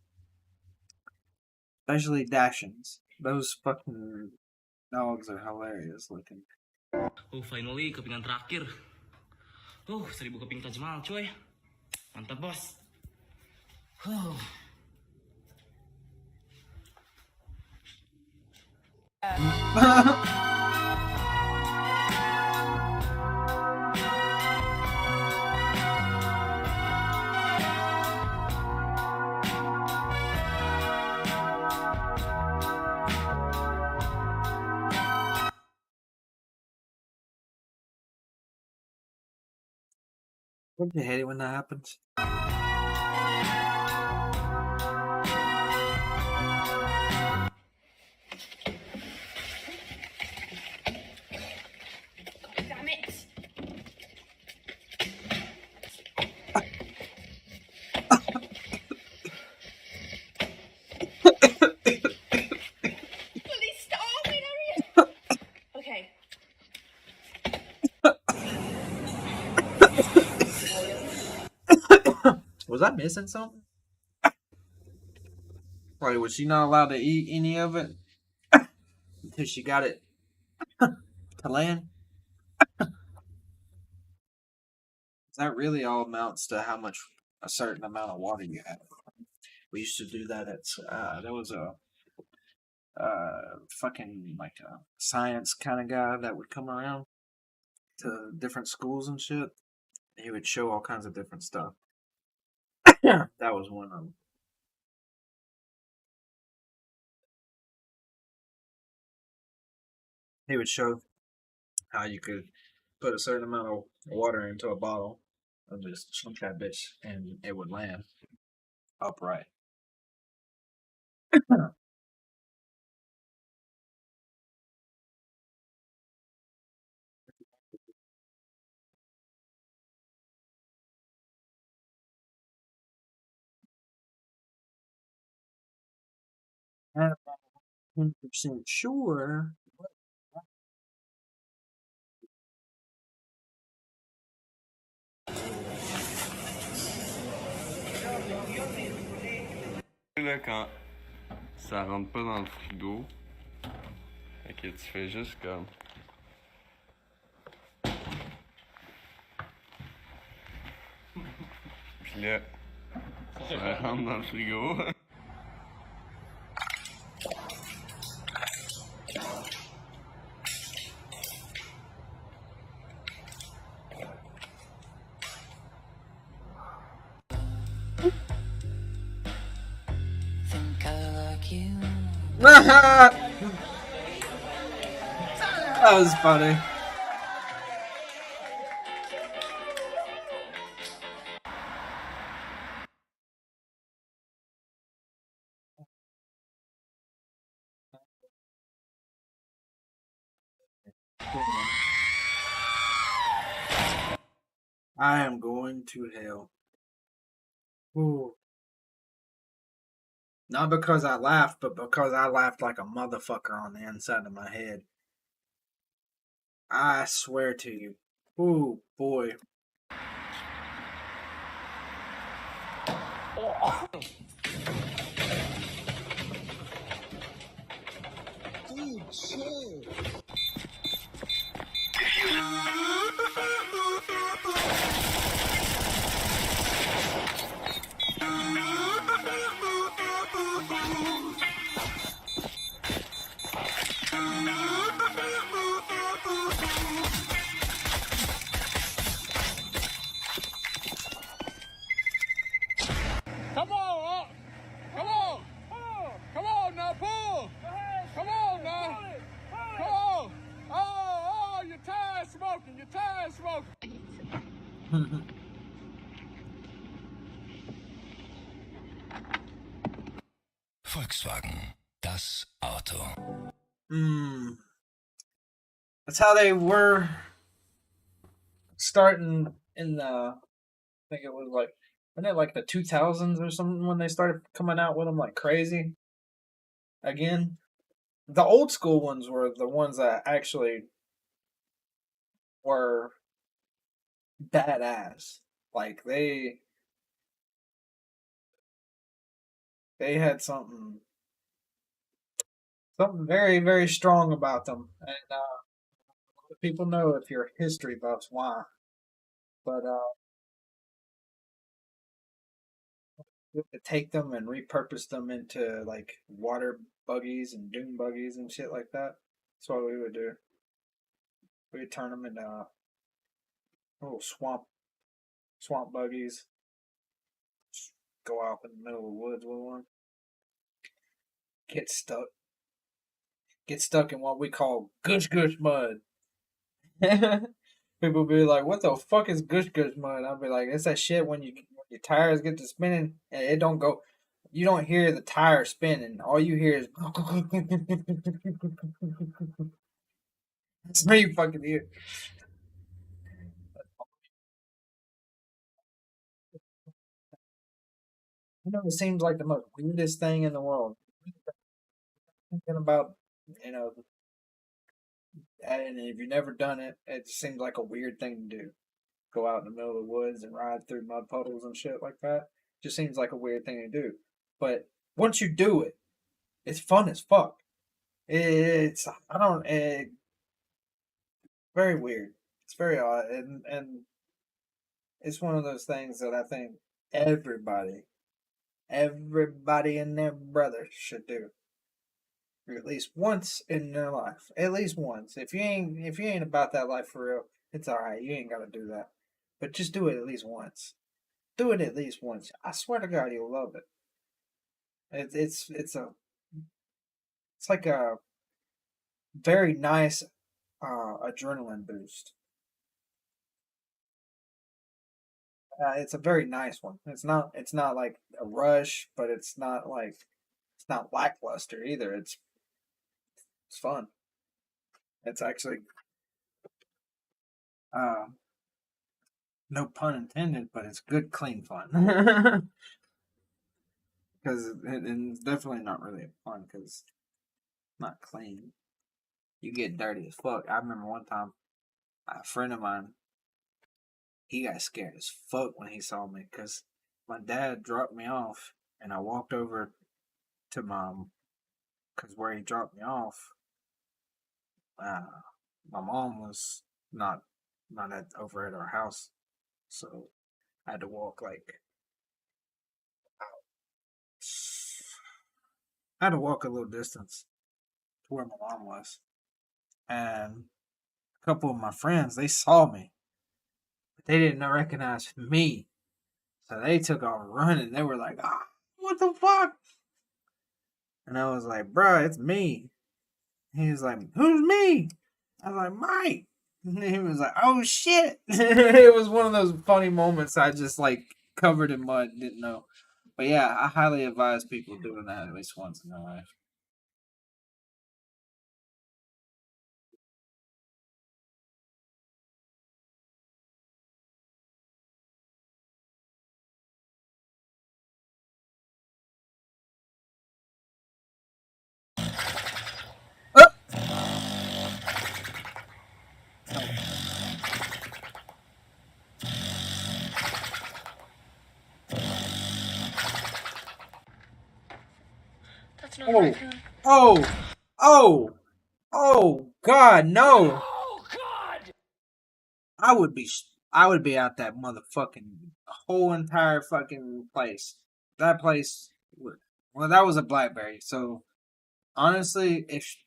Especially Dachshunds. Those fucking dogs are hilarious looking. Oh, finally, kepingan terakhir. 1000 keping Taj Mahal, coy. Mantap, bos. Don't you hate it when that happens? Damn it! Please stop it! Okay. Was I missing something? Like, was she not allowed to eat any of it until she got it to land? That really all amounts to how much a certain amount of water you have. We used to do that at there was a fucking like a science kind of guy that would come around to different schools and shit. He would show all kinds of different stuff. That was one of them. He would show how you could put a certain amount of water into a bottle and just slunk that bitch and it would land upright. Not 100% sure. Là, quand ça rentre pas dans le frigo, fait que tu fais juste comme. Puis là, ça rentre dans le frigo. That was funny. I am going to hell. Ooh. Not because I laughed, but because I laughed like a motherfucker on the inside of my head. I swear to you. Ooh, boy. Dude, chill. Come on, come on, come on now, pull. Come on now, come on. Oh, you're tired smoking. You're tired smoking. Volkswagen, das Auto. That's how they were starting in the, I think it was like, wasn't it like the 2000s or something when they started coming out with them like crazy? Again, the old school ones were the ones that actually were badass. Like they had something very, very strong about them, and people know if you're history buffs why. But we have to take them and repurpose them into like water buggies and dune buggies and shit like that. That's what we would do. We would turn them into little swamp buggies. Just go out in the middle of the woods with one. Get stuck in what we call gush gush mud. People be like, "What the fuck is gush gush mud?" I'll be like, "It's that shit when your tires get to spinning and it don't go. You don't hear the tire spinning. All you hear is." That's what you fucking hear. You know, it seems like the most weirdest thing in the world. Thinking about, you know, and if you've never done it, it just seems like a weird thing to do. Go out in the middle of the woods and ride through mud puddles and shit like that. Just seems like a weird thing to do. But once you do it, it's fun as fuck. It's I don't very weird. It's very odd, and it's one of those things that I think everybody and their brother should do at least once in their life. At least once. If you ain't about that life for real, it's all right. You ain't got to do that, but just do it at least once. Do it at least once. I swear to God, you'll love it. It's like a very nice adrenaline boost. It's a very nice one. It's not like a rush, but it's not lackluster either. It's fun. It's actually uh, no pun intended, but it's good, clean fun. Because because it's definitely not really fun because not clean. You get dirty as fuck. I remember one time a friend of mine, he got scared as fuck when he saw me because my dad dropped me off and I walked over to because where he dropped me off, uh, my mom was not over at our house, so I had to walk I had to walk a little distance to where my mom was, and a couple of my friends they saw me, but they didn't recognize me, so they took off running. They were like, "Ah, what the fuck?" And I was like, "Bruh, it's me." He was like, "Who's me?" I was like, "Mike." And he was like, "Oh shit!" It was one of those funny moments. I just like covered in mud, didn't know. But yeah, I highly advise people doing that at least once in their life. That's not a Oh, raccoon. oh, oh, oh, God, no! Oh God! I would be out that motherfucking whole entire fucking place. That place, well, that was a blackberry. So honestly, if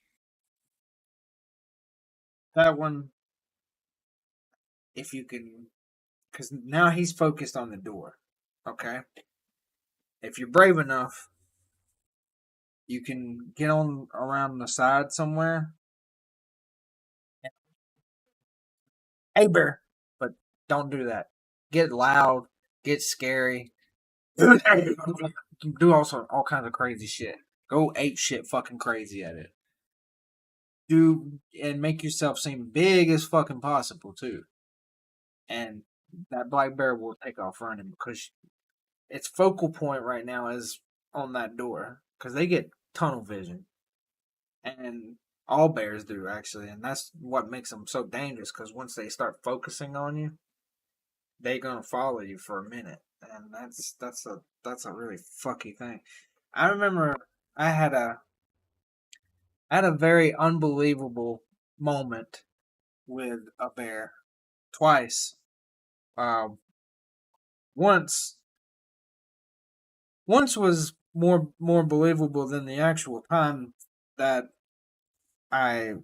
that one, if you can, because now he's focused on the door. Okay, if you're brave enough, you can get on around the side somewhere. Hey, bear, but don't do that. Get loud, get scary, do all kinds of crazy shit. Go ape shit, fucking crazy at it. Do and make yourself seem big as fucking possible too. And that black bear will take off running because its focal point right now is on that door because they get tunnel vision, and all bears do actually, and that's what makes them so dangerous. Because once they start focusing on you, they gonna follow you for a minute, and that's a really fucky thing. I remember I had a very unbelievable moment with a bear twice. Um, once once was more believable than the actual time that I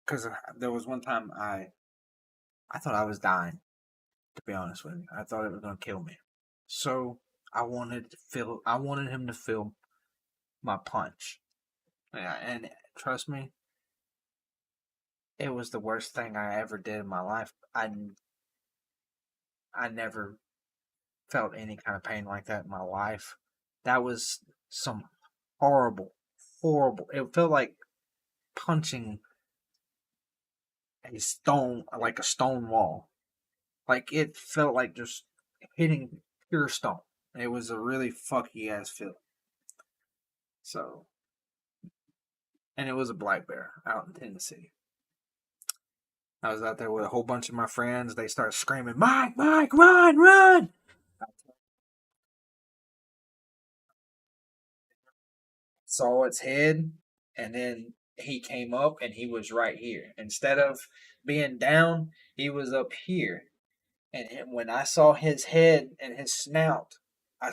because there was one time I thought I was dying. To be honest with you, I thought it was gonna kill me. So I wanted him to feel my punch. Yeah, and trust me, it was the worst thing I ever did in my life. I never felt any kind of pain like that in my life. That was some horrible, horrible. It felt like punching a stone, like a stone wall. Like it felt like just hitting pure stone. It was a really fucky ass feel. So, and it was a black bear out in Tennessee. I was out there with a whole bunch of my friends. They started screaming, "Mike, Mike, run, run!" Saw its head, and then he came up and he was right here. Instead of being down, he was up here. And when I saw his head and his snout, I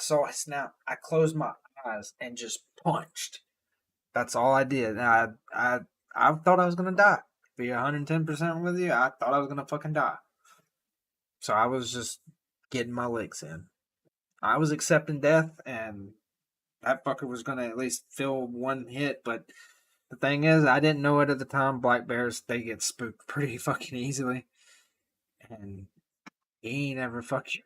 closed my eyes and just punched. That's all I did. And I thought I was gonna die. To be 110% with you, I thought I was gonna fucking die. So I was just getting my licks in. I was accepting death, and that fucker was gonna at least feel one hit. But the thing is, I didn't know it at the time. Black bears, they get spooked pretty fucking easily, and he never fucking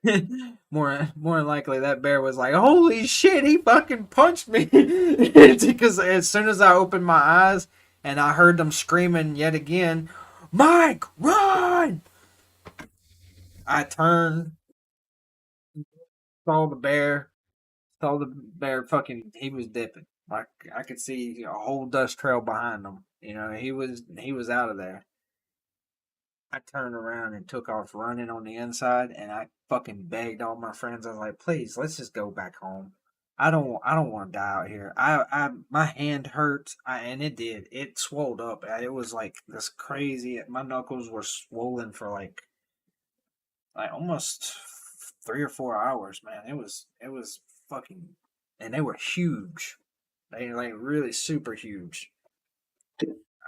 more likely that bear was like, "Holy shit, he fucking punched me!" Because as soon as I opened my eyes and I heard them screaming yet again, "Mike, run!" I turned, saw the bear, Saw the bear fucking. He was dipping. Like I could see a whole dust trail behind him. You know, he was out of there. I turned around and took off running on the inside, and I fucking begged all my friends. I was like, "Please, let's just go back home. I don't want to die out here. My hand hurts, and it did. It swelled up. It was like this crazy. My knuckles were swollen for like almost 3 or 4 hours, man. It was fucking, and they were huge. They like really super huge.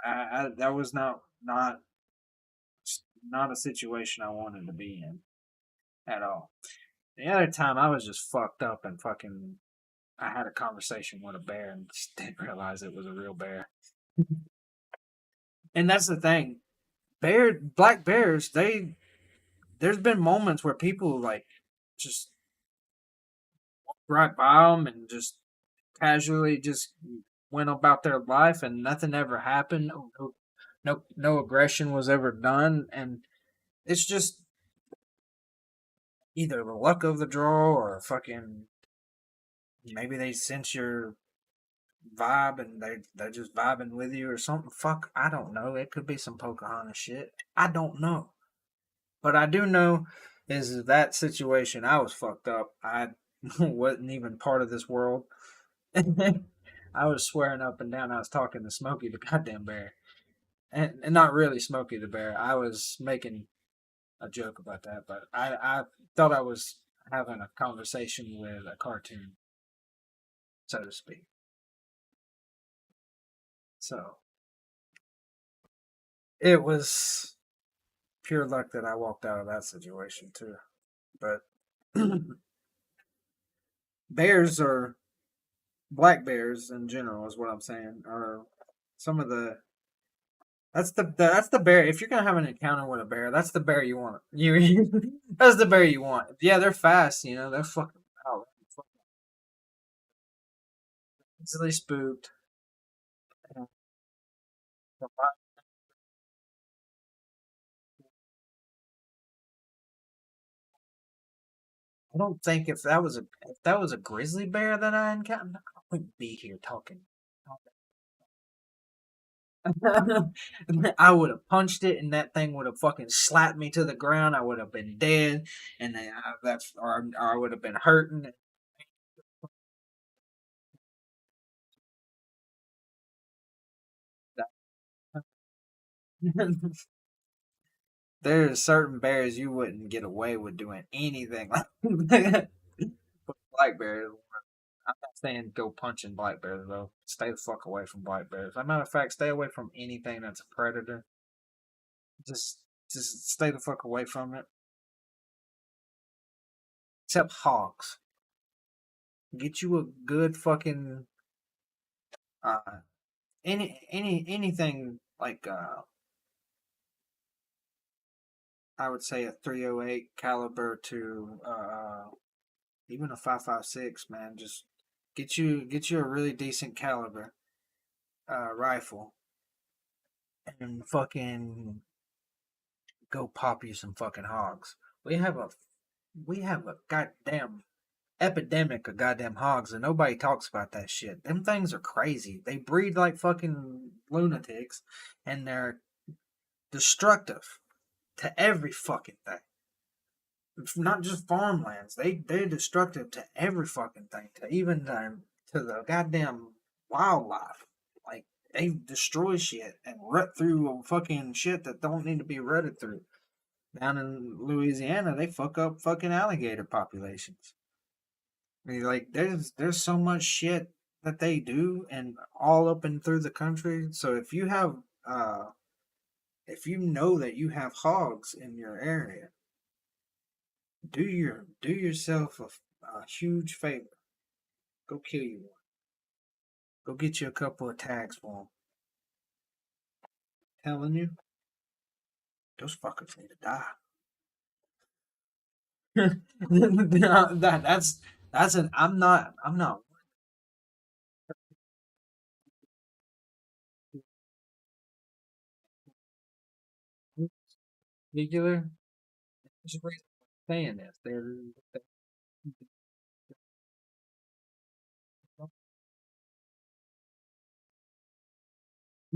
That was not a situation I wanted to be in at all. The other time I was just fucked up and fucking I had a conversation with a bear and just didn't realize it was a real bear. And that's the thing. Black bears, there's been moments where people like just walk right by them and just casually just went about their life and nothing ever happened. No aggression was ever done, and it's just either the luck of the draw or fucking maybe they sense your vibe and they're just vibing with you or something. Fuck, I don't know. It could be some Pocahontas shit. I don't know. But I do know is that situation I was fucked up. I wasn't even part of this world. I was swearing up and down I was talking to Smokey the goddamn bear. And not really Smokey the bear. I was making a joke about that, but I thought I was having a conversation with a cartoon, so to speak. So it was pure luck that I walked out of that situation too. But bears are black bears in general is what I'm saying are some of the that's the bear. If you're gonna have an encounter with a bear, that's the bear you want. You that's the bear you want. Yeah, they're fast. You know, they're fucking oh, easily spooked. I don't think if that was a grizzly bear that I encountered, I wouldn't be here talking. I would have punched it, and that thing would have fucking slapped me to the ground. I would have been dead, and then or I would have been hurting. There's certain bears you wouldn't get away with doing anything like that. But black bears, I'm not saying go punching black bears though. Stay the fuck away from black bears. As a matter of fact, stay away from anything that's a predator. Just just stay the fuck away from it. Except hogs. Get you a good fucking uh anything like I would say a 308 caliber to even a 5.56, man. Just get you a really decent caliber rifle and fucking go pop you some fucking hogs. We have a goddamn epidemic of goddamn hogs and nobody talks about that shit. Them things are crazy. They breed like fucking lunatics and they're destructive to every fucking thing. Not just farmlands. They're destructive to every fucking thing. To even to the goddamn wildlife. Like they destroy shit and rut through fucking shit that don't need to be rutted through. Down in Louisiana, they fuck up fucking alligator populations. I mean, like there's so much shit that they do and all up and through the country. So if you know that you have hogs in your area, do yourself a huge favor. Go kill you one. Go get you a couple of tags for them. Telling you, those fuckers need to die. That's an I'm not particular. There's a reason I'm saying this.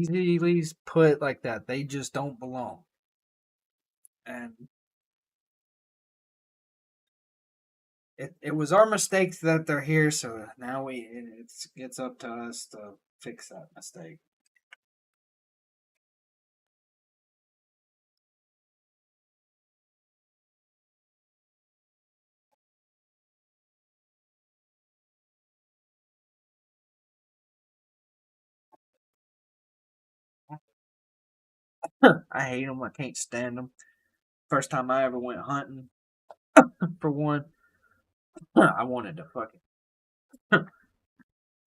easily put like that. They just don't belong. And it was our mistakes that they're here, so now it's up to us to fix that mistake. I hate them. I can't stand them. First time I ever went hunting, for one, I wanted to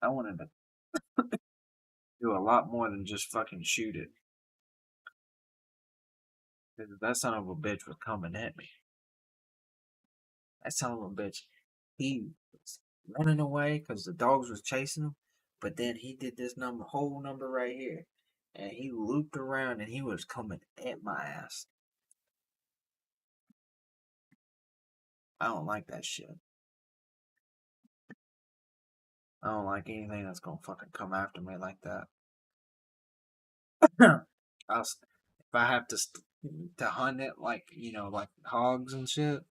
I wanted to do a lot more than just fucking shoot it. That son of a bitch was coming at me. That son of a bitch, he was running away because the dogs was chasing him. But then he did this whole number right here, and he looped around and he was coming at my ass. I don't like that shit. I don't like anything that's gonna fucking come after me like that. If I have to hunt it like like hogs and shit.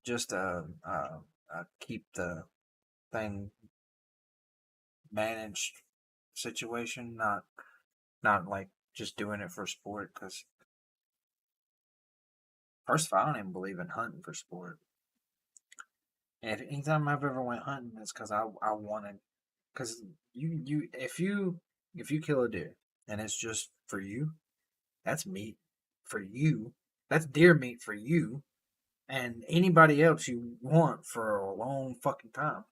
Just keep the thing managed situation, not like just doing it for sport. Because first of all, I don't even believe in hunting for sport. And anytime I've ever went hunting, it's because I wanted. Because if you kill a deer and it's just for you, that's meat for you. That's deer meat for you and anybody else you want for a long fucking time.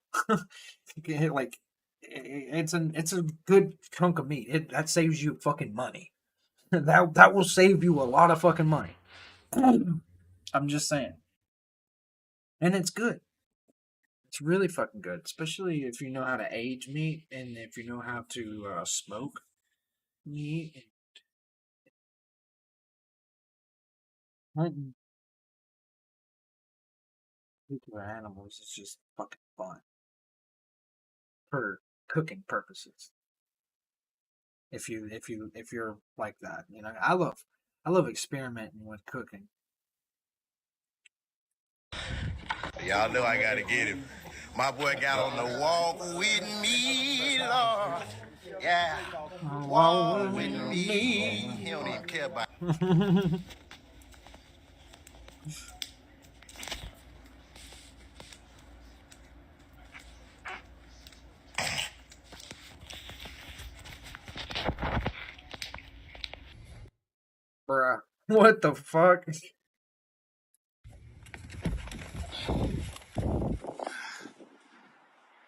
Like it's a good chunk of meat. That saves you fucking money. That will save you a lot of fucking money. I'm just saying, and it's good. It's really fucking good, especially if you know how to age meat and if you know how to smoke meat. Hunting particular animals is just fucking fun for cooking purposes. If you're like that, I love experimenting with cooking. Y'all know I gotta get him. My boy got on the walk with me, Lord. Yeah. Walk with me. He don't even care about Bruh, what the fuck?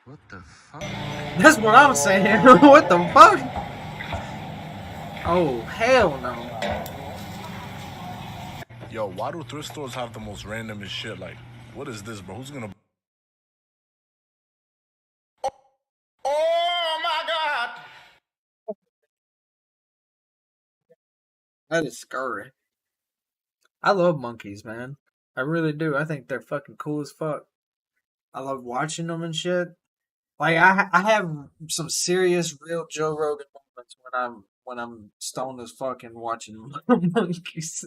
What the fuck? That's what I'm saying. What the fuck? Oh, hell no. Yo, why do thrift stores have the most randomest shit? Like, what is this, bro? Who's gonna... Oh my God! That is scary. I love monkeys, man. I really do. I think they're fucking cool as fuck. I love watching them and shit. Like I have some serious, real Joe Rogan moments when I'm stoned as fuck and watching monkeys.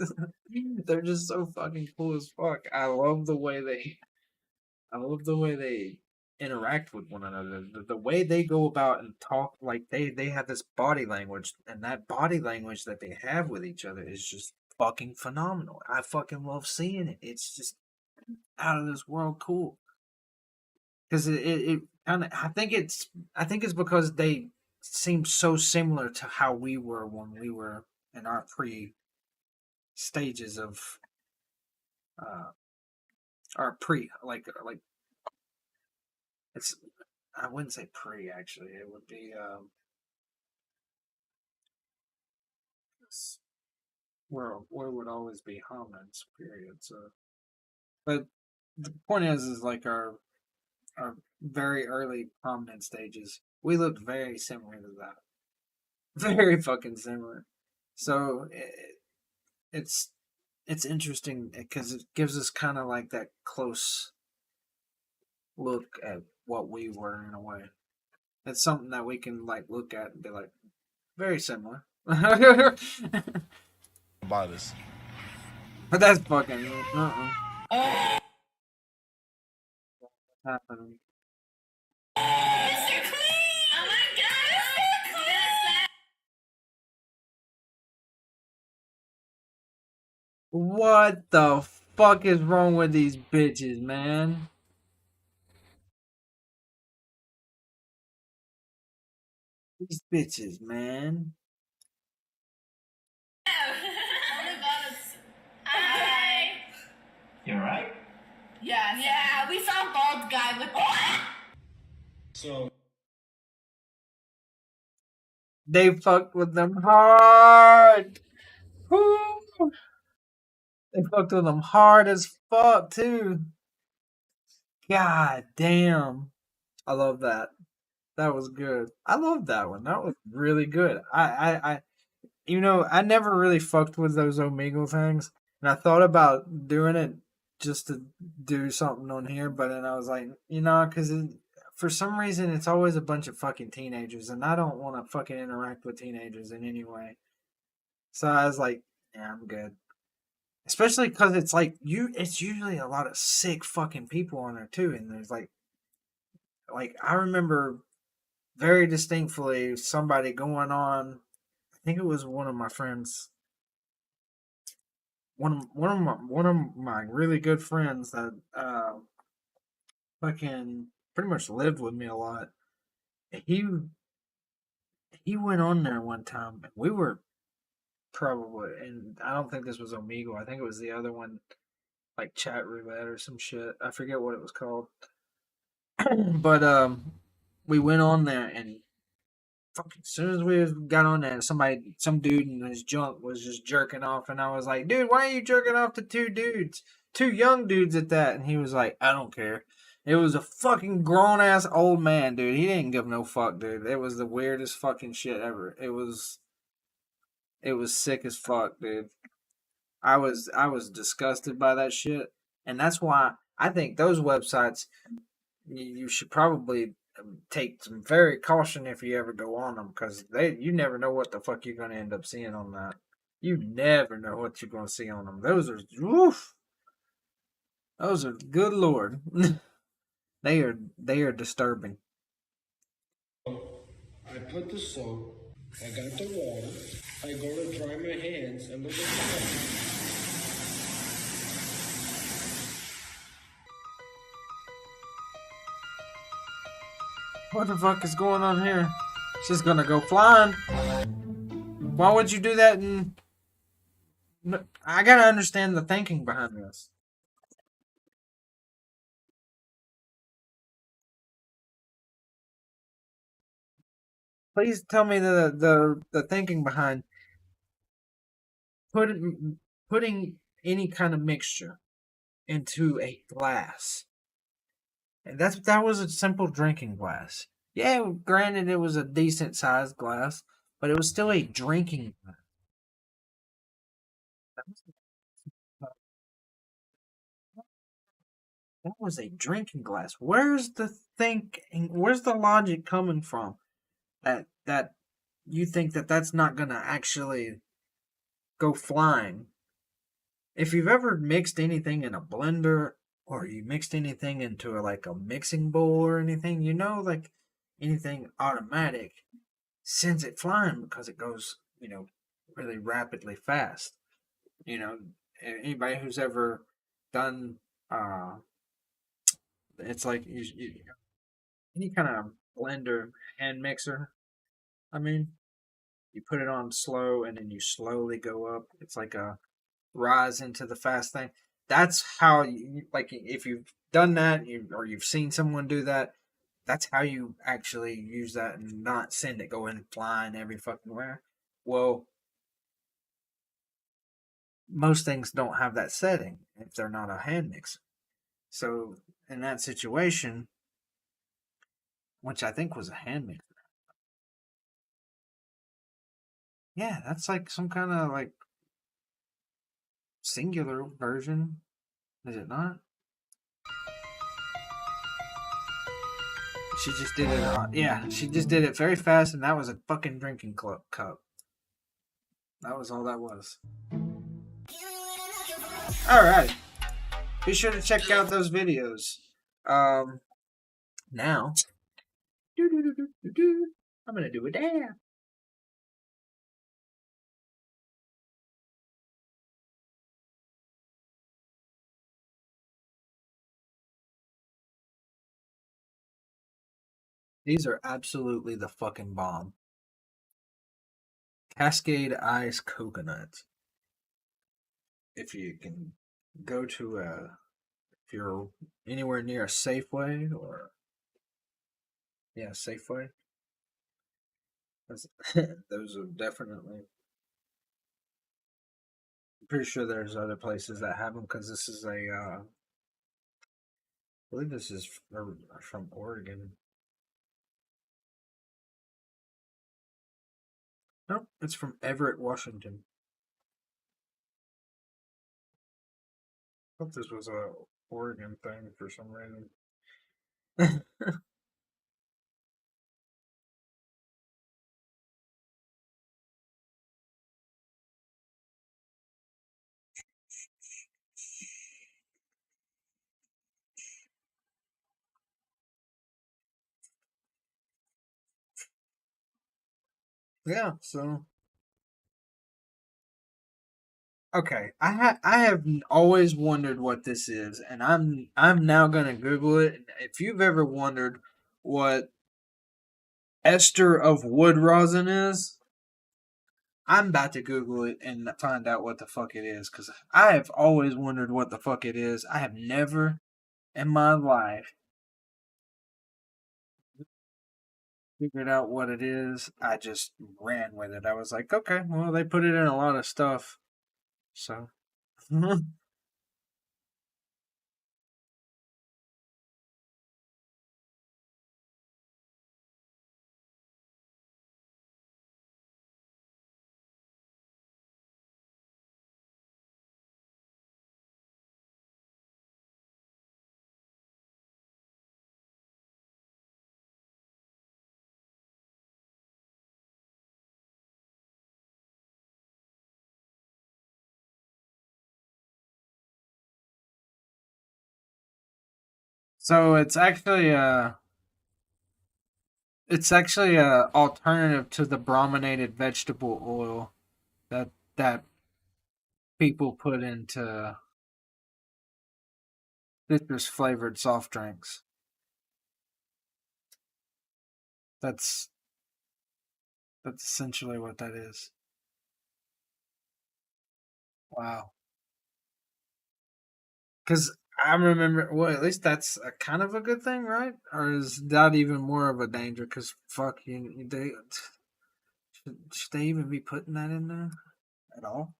They're just so fucking cool as fuck. I love the way they interact with one another. The way they go about and talk, like they have this body language, and that body language that they have with each other is just fucking phenomenal. I fucking love seeing it. It's just out of this world cool. Because it kind of I think it's because they seem so similar to how we were when we were in our pre stages of uh our pre like it's I wouldn't say pre actually, it would be where would always be hominids period. So but the point is like our very early hominid stages, we looked very similar to that. Very fucking similar. So it's interesting because it gives us kind of like that close look at what we were in a way. It's something that we can like look at and be like, very similar. But About this. that's fucking happening. What the fuck is wrong with these bitches, man? These bitches, man. Hi. You alright? Yes. Yeah, we saw a bald guy with. So. They fucked with them hard. Woo. They fucked with them hard as fuck too. God damn. I love that. That was good. I love that one. That was really good. I never really fucked with those Omegle things, and I thought about doing it just to do something on here, but then I was like, because for some reason it's always a bunch of fucking teenagers, and I don't want to fucking interact with teenagers in any way. So I was like, yeah, I'm good. Especially because it's like it's usually a lot of sick fucking people on there too, and there's like I remember very distinctly somebody going on. I think it was one of my friends, one of my really good friends that fucking pretty much lived with me a lot. He he went on there one time. And we were probably, and I don't think this was Omegle. I think it was the other one, like Chat Roulette or some shit. I forget what it was called. But we went on there, and fucking as soon as we got on there, some dude in his junk was just jerking off, and I was like, dude, why are you jerking off to two young dudes at that? And he was like, I don't care. It was a fucking grown ass old man, dude. He didn't give no fuck, dude. It was the weirdest fucking shit ever. It was sick as fuck, dude. I was disgusted by that shit, and that's why I think those websites you should probably take some very caution if you ever go on them, because you never know what the fuck you're gonna end up seeing on that. You never know what you're gonna see on them. Oof, those are good lord. They are disturbing. I put the soap, I got the water, I go to dry my hands, and look at the What the fuck is going on here? She's gonna go flying. Why would you do that? I gotta understand the thinking behind this. Please tell me the thinking behind putting any kind of mixture into a glass. And that was a simple drinking glass. Yeah, granted it was a decent sized glass, but it was still a drinking glass. That was a drinking glass. Where's the thinking? Where's the logic coming from? That you think that that's not gonna actually go flying? If you've ever mixed anything in a blender, or you mixed anything into like a mixing bowl or anything, like anything automatic sends it flying because it goes, really rapidly fast. Anybody who's ever done, it's like any kind of blender hand mixer. I mean, you put it on slow and then you slowly go up. It's like a rise into the fast thing. That's how you like if you've done that or you've seen someone do that. That's how you actually use that and not send it going flying every fucking where. Well, most things don't have that setting if they're not a hand mixer. So in that situation, which I think was a hand mixer, Yeah, that's like some kind of like singular version. Is it not? She just did it. Yeah, she just did it very fast, and that was a fucking drinking cup. That was all that was. All right. Be sure to check out those videos. Now, I'm gonna do a dance. These are absolutely the fucking bomb. Cascade Ice Coconut. If you can go to if you're anywhere near a Safeway or Safeway. Those are definitely. I'm pretty sure there's other places that have them because this is I believe this is from Oregon. Nope, it's from Everett, Washington. I thought this was a Oregon thing for some reason. Yeah, so okay, I have always wondered what this is, and I'm now gonna Google it. If you've ever wondered what ester of wood rosin is, I'm about to Google it and find out what the fuck it is, because I have always wondered what the fuck it is. I have never in my life figured out what it is. I just ran with it. I was like, okay, well, they put it in a lot of stuff, so. So it's actually a alternative to the brominated vegetable oil that people put into citrus flavored soft drinks. That's that's essentially what that is. Wow. Because I remember, well, at least that's a kind of a good thing, right? Or is that even more of a danger? Because fuck, they should they even be putting that in there at all?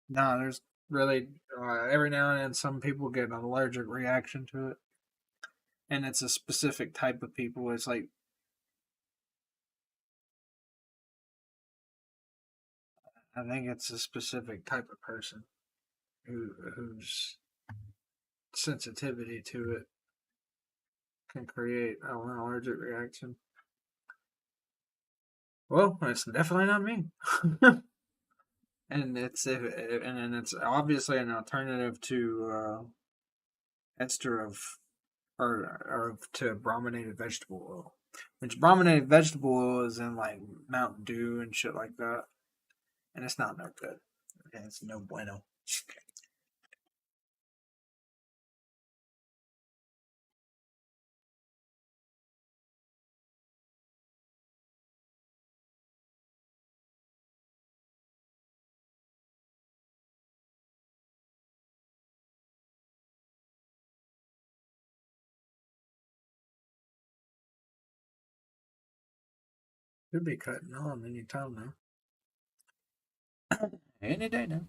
No, there's really every now and then some people get an allergic reaction to it, and it's a specific type of people. It's like I think it's a specific type of person whose sensitivity to it can create an allergic reaction. Well, it's definitely not me. And it's obviously an alternative to ester of or to brominated vegetable oil. Which brominated vegetable oil is in like Mountain Dew and shit like that, and it's not no good. And it's no bueno. Could be cutting on any time now. Any day now.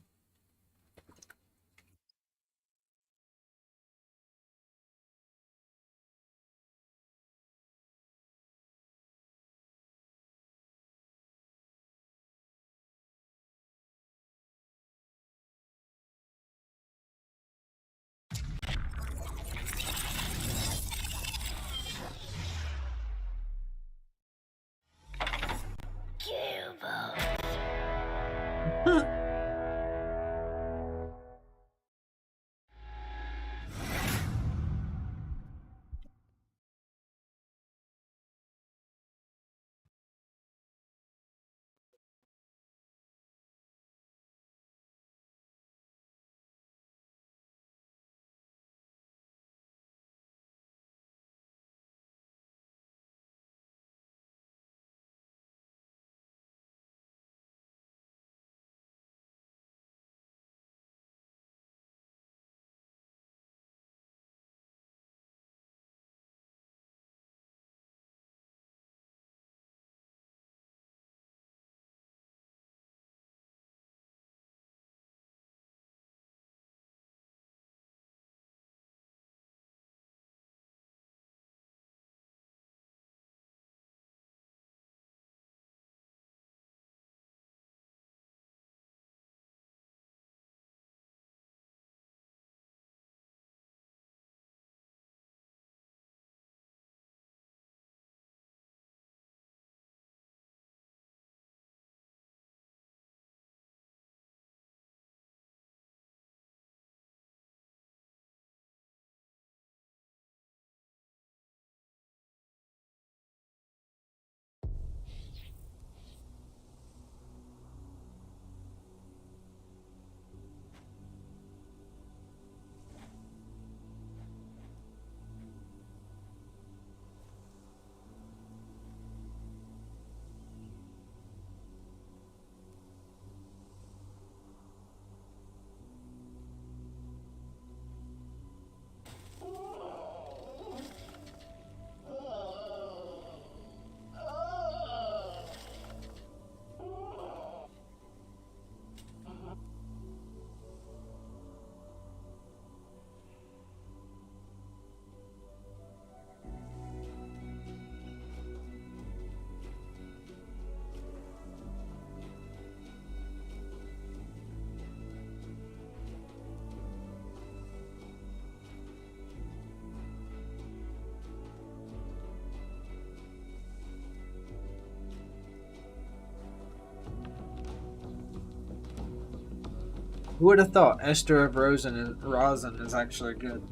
Who would have thought Esther of Rosin is actually good?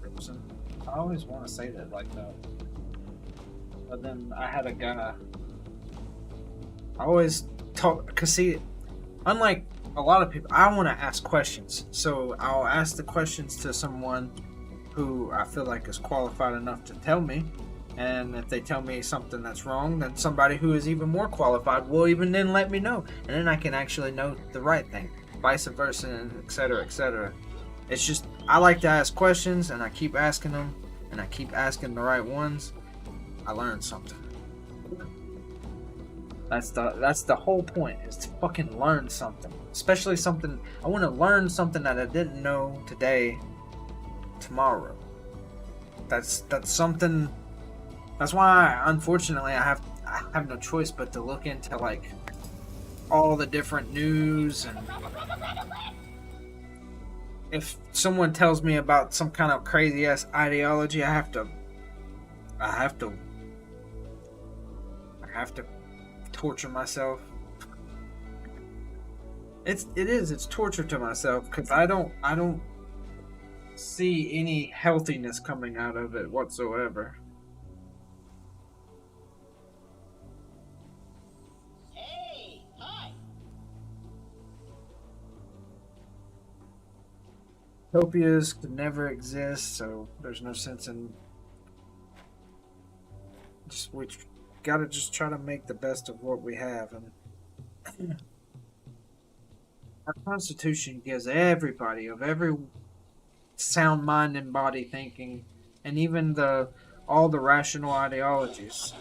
Rosen. I always want to say that like that. But then I had a guy. I always talk, because see, unlike a lot of people, I want to ask questions. So I'll ask the questions to someone who I feel like is qualified enough to tell me. And if they tell me something that's wrong, then somebody who is even more qualified will even then let me know. And then I can actually know the right thing. Vice versa, and etc., etc. It's just, I like to ask questions, and I keep asking them, and I keep asking the right ones. I learned something. That's the whole point, is to fucking learn something. Especially something, I want to learn something that I didn't know today, tomorrow. That's something, that's why, unfortunately, I have no choice but to look into, like, all the different news, and if someone tells me about some kind of crazy ass ideology, I have to torture myself. It's torture to myself, because I don't see any healthiness coming out of it whatsoever. Utopias could never exist, so there's no sense in. We gotta just try to make the best of what we have, and our Constitution gives everybody of every sound mind and body thinking, and even all the rational ideologies,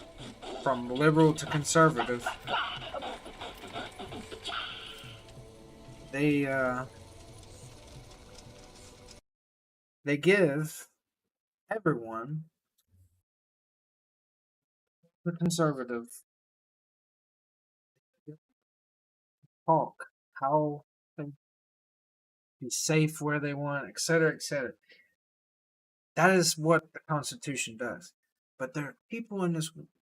from liberal to conservative, they give everyone the conservative talk how they be safe where they want, etc., etc. That is what the Constitution does. But there are people in this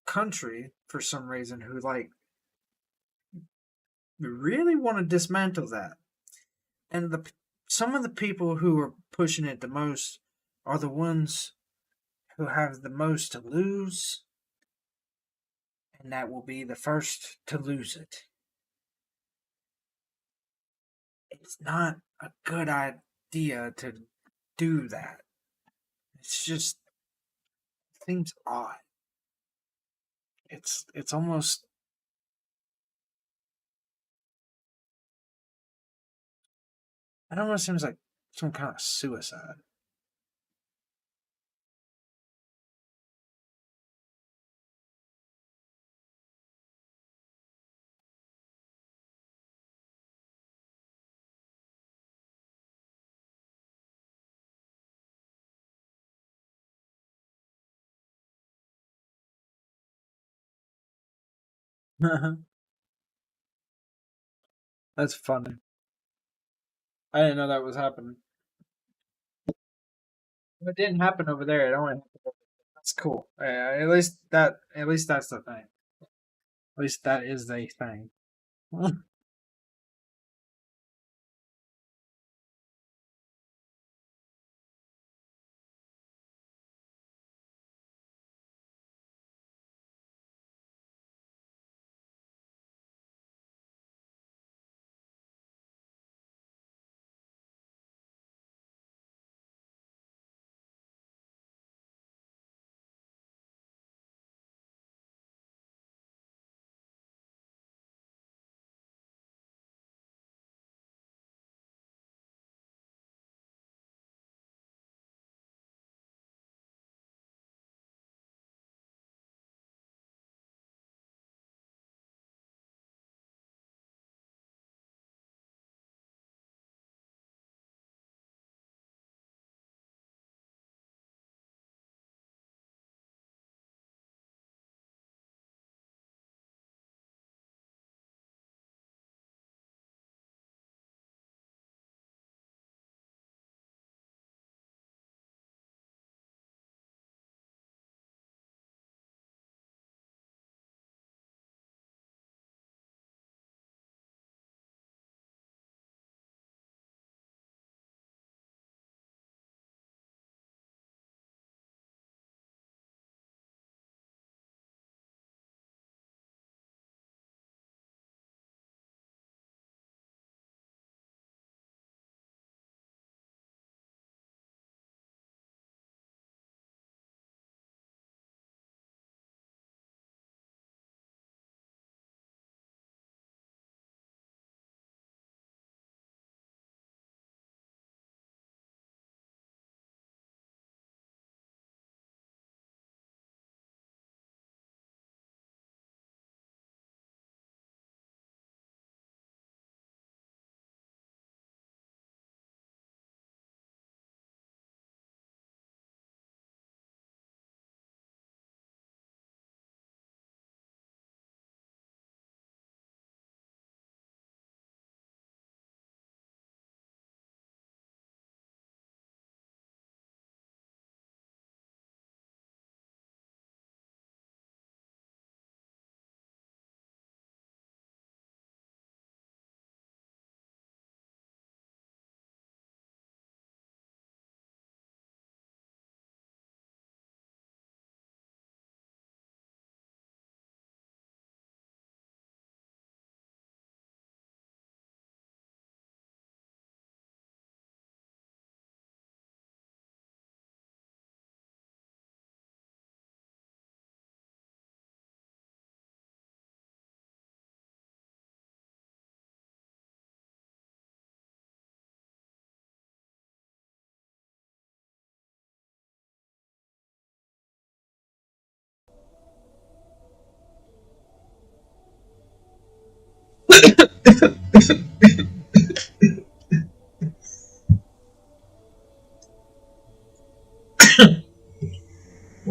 country, for some reason, who like really want to dismantle that. And some of the people who are pushing it the most are the ones who have the most to lose, and that will be the first to lose it. It's not a good idea to do that. It's just seems odd. It's almost it almost seems like some kind of suicide. That's funny. I didn't know that was happening. If it didn't happen over there, it only happened over there. That's cool. Yeah, at least that's the thing. At least that is the thing.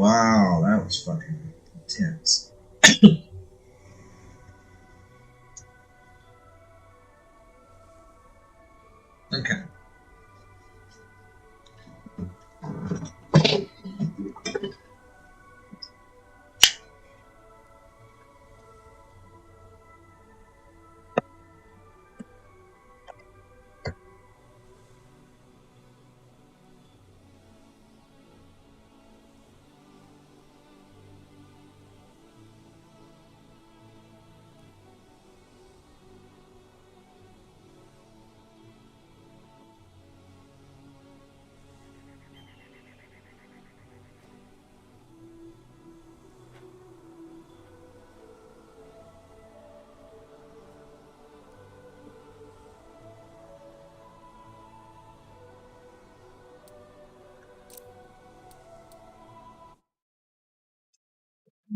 Wow, that was fucking intense. Okay.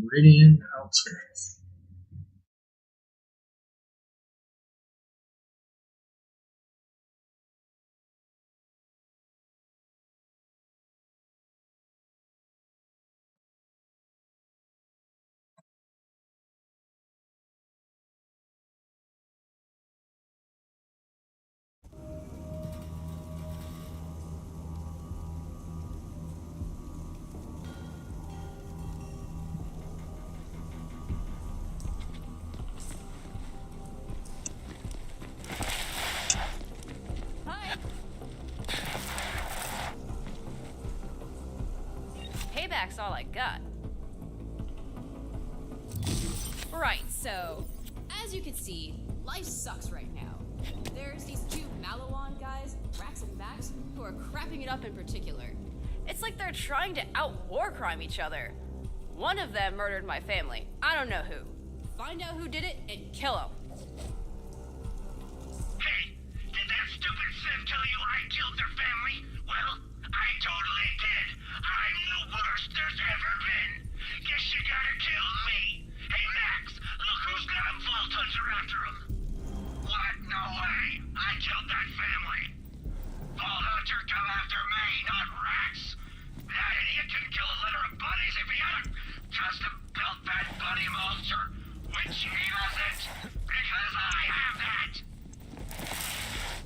Meridian outskirts. Payback's all I got. Right, so, as you can see, life sucks right now. There's these two Malawan guys, Rax and Max, who are crapping it up in particular. It's like they're trying to out-war crime each other. One of them murdered my family. I don't know who. Find out who did it and kill him. Hey, did that stupid Civ tell you I killed their family? Well, I totally did. I'm the worst there's ever been. Guess you gotta kill me. Hey, Max, look who's got Vault Hunter after him. What? No way. I killed that family. Vault Hunter come after me, not Rax. That idiot can kill a litter of bunnies if he had a custom-built bad bunny monster, which he doesn't, because I have that.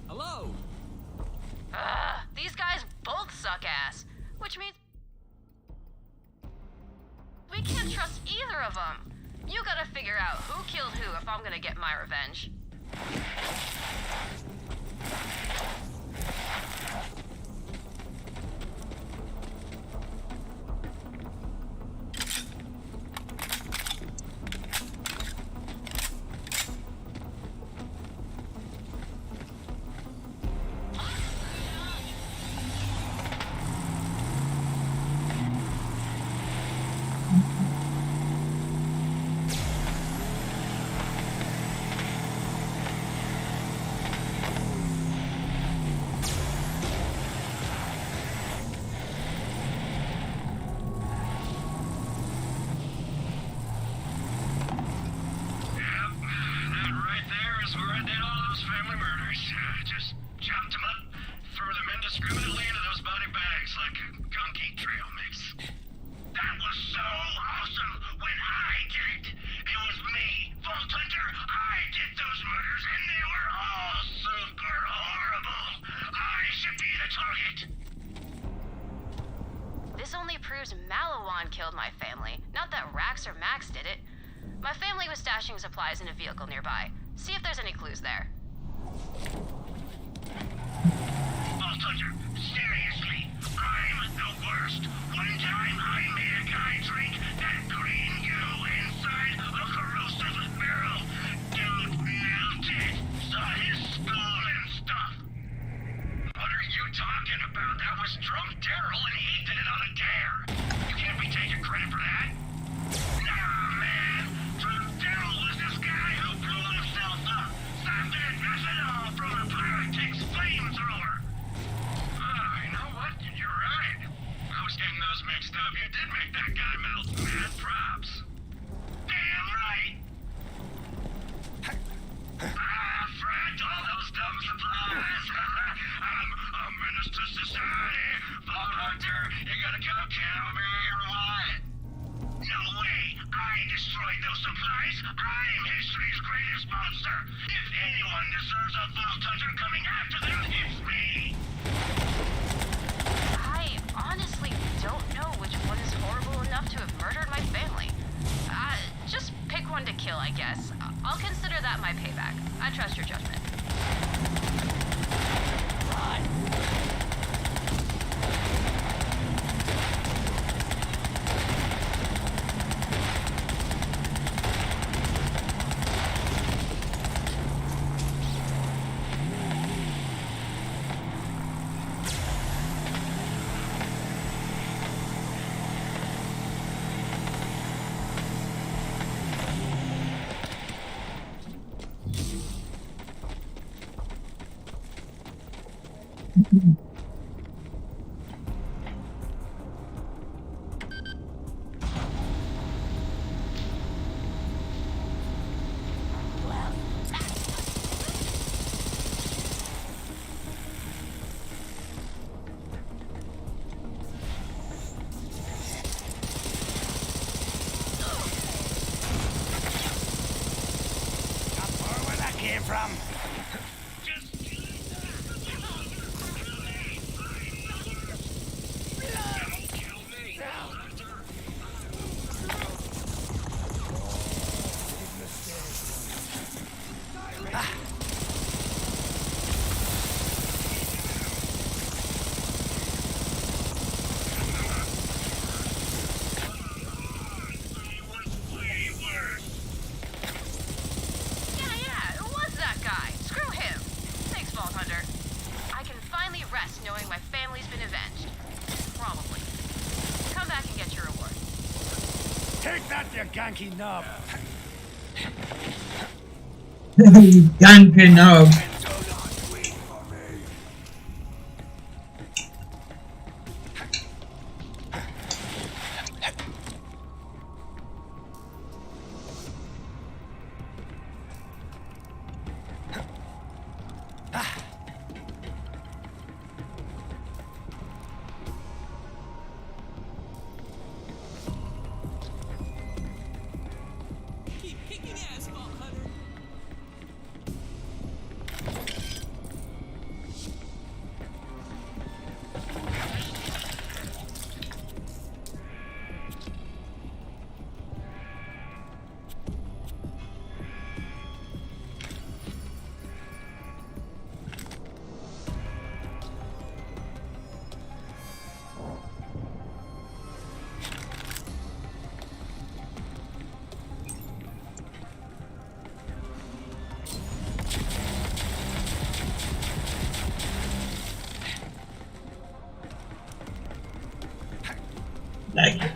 Hello? These guys both suck ass, which means we can't trust either of them. You gotta figure out who killed who if I'm gonna get my revenge. Just chopped them up, threw them indiscriminately into those body bags like a gunky trail mix. That was so awesome when I did it. It was me, Vault Hunter. I did those murders and they were all super horrible. I should be the target. This only proves Malawan killed my family, not that Rax or Max did it. My family was stashing supplies in a vehicle nearby. See if there's any clues there. Vault Hunter, seriously, I'm the worst. One time I made a guy drink that green goo inside a corrosive barrel. Dude melted. Saw his skull and stuff. What are you talking about? That was drunk Daryl and he did it on a dare. You can't be taking credit for that. Nah, man. Drunk Daryl was this guy who blew himself up. Stopped it methanol from a pyrotech's flamethrower. You know what? You're right. I was getting those mixed up. You did make that guy melt. Mad props. Damn right. Friend, all those dumb supplies. I'm a menace to society. Vault Hunter, you gonna come kill me or what? no surprise, I'm history's greatest monster. If anyone deserves a Vault Hunter coming after them, it's me. I honestly don't know which one is horrible enough to have murdered my family. Just pick one to kill, I guess. I'll consider that my payback. I trust your judgment. Ganky knob. Ganky knob. Like it.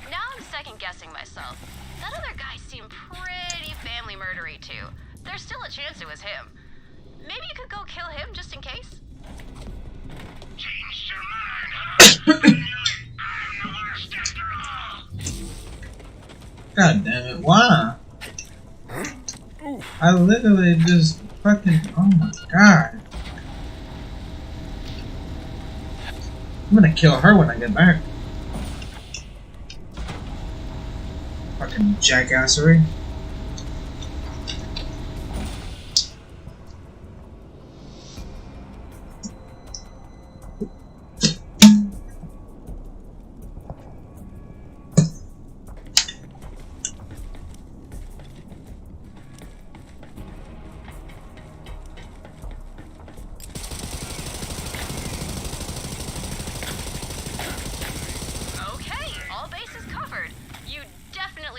Now I'm second guessing myself. That other guy seemed pretty family murdery too. There's still a chance it was him. Maybe you could go kill him just in case? Changed your mind, huh? I knew it. I'm the worst after all. God damn it, why? I literally just fucking, oh my god. I'm gonna kill her when I get back. Fucking jackassery.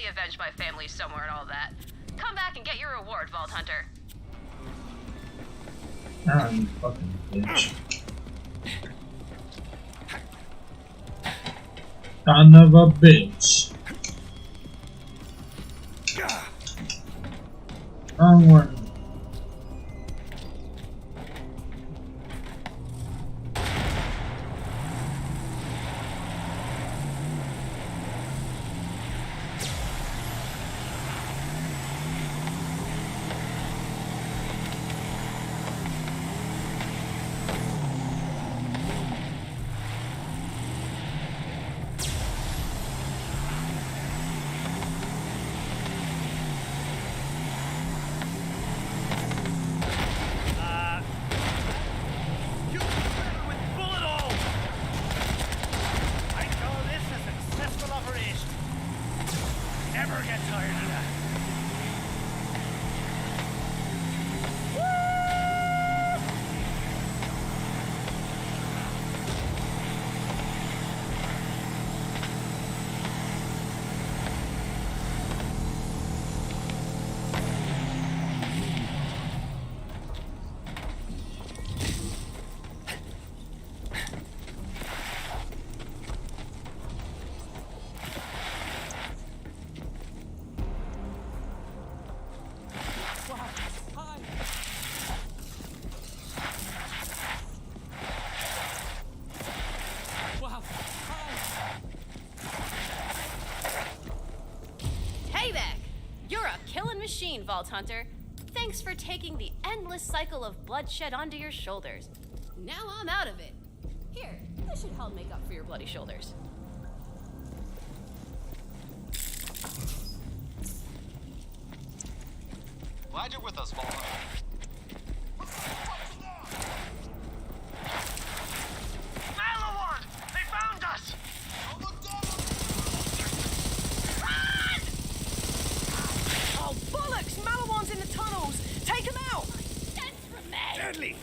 Avenge my family somewhere and all that. Come back and get your reward, Vault Hunter. Ah, you fucking bitch. Son of a bitch. Wrong one. mean, Vault Hunter. Thanks for taking the endless cycle of bloodshed onto your shoulders. Now I'm out of it. Here, this should help make up for your bloody shoulders. Glad you're with us, Vault Hunter. Malawon! They found us! Oh, bollocks! Malawon's in the tunnels! Take him out! Deadly!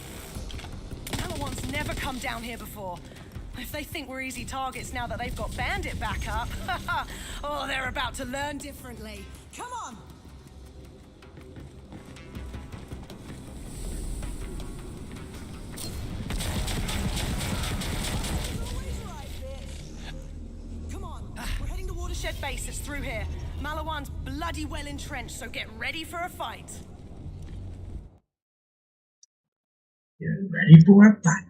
Malawon's never come down here before. If they think we're easy targets now that they've got Bandit back up, oh, they're about to learn differently. Come on! Come on, we're heading to Watershed Base. It's through here. Malawon's bloody well entrenched, so get ready for a fight. Get ready for a fight.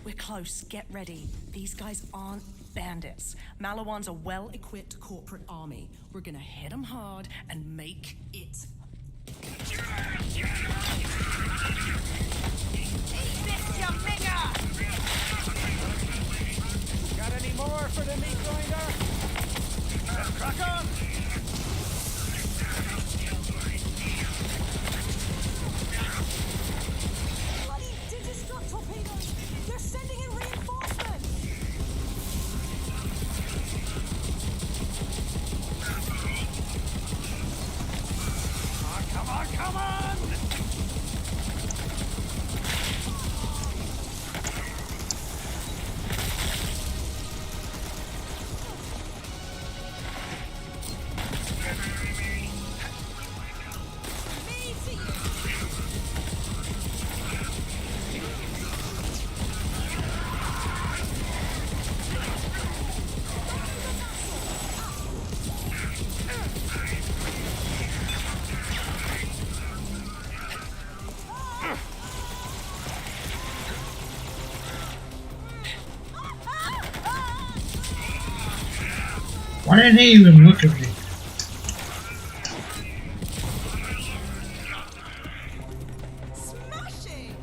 We're close. Get ready. These guys aren't bandits. Malawon's a well-equipped corporate army. We're gonna hit them hard and make it. Eat this, you nigger! Got any more for the meat grinder? Let's crack on! Bloody Digistruct torpedoes! They're sending in reinforcements! Come on, come on! Why didn't he even look at me? Smashing!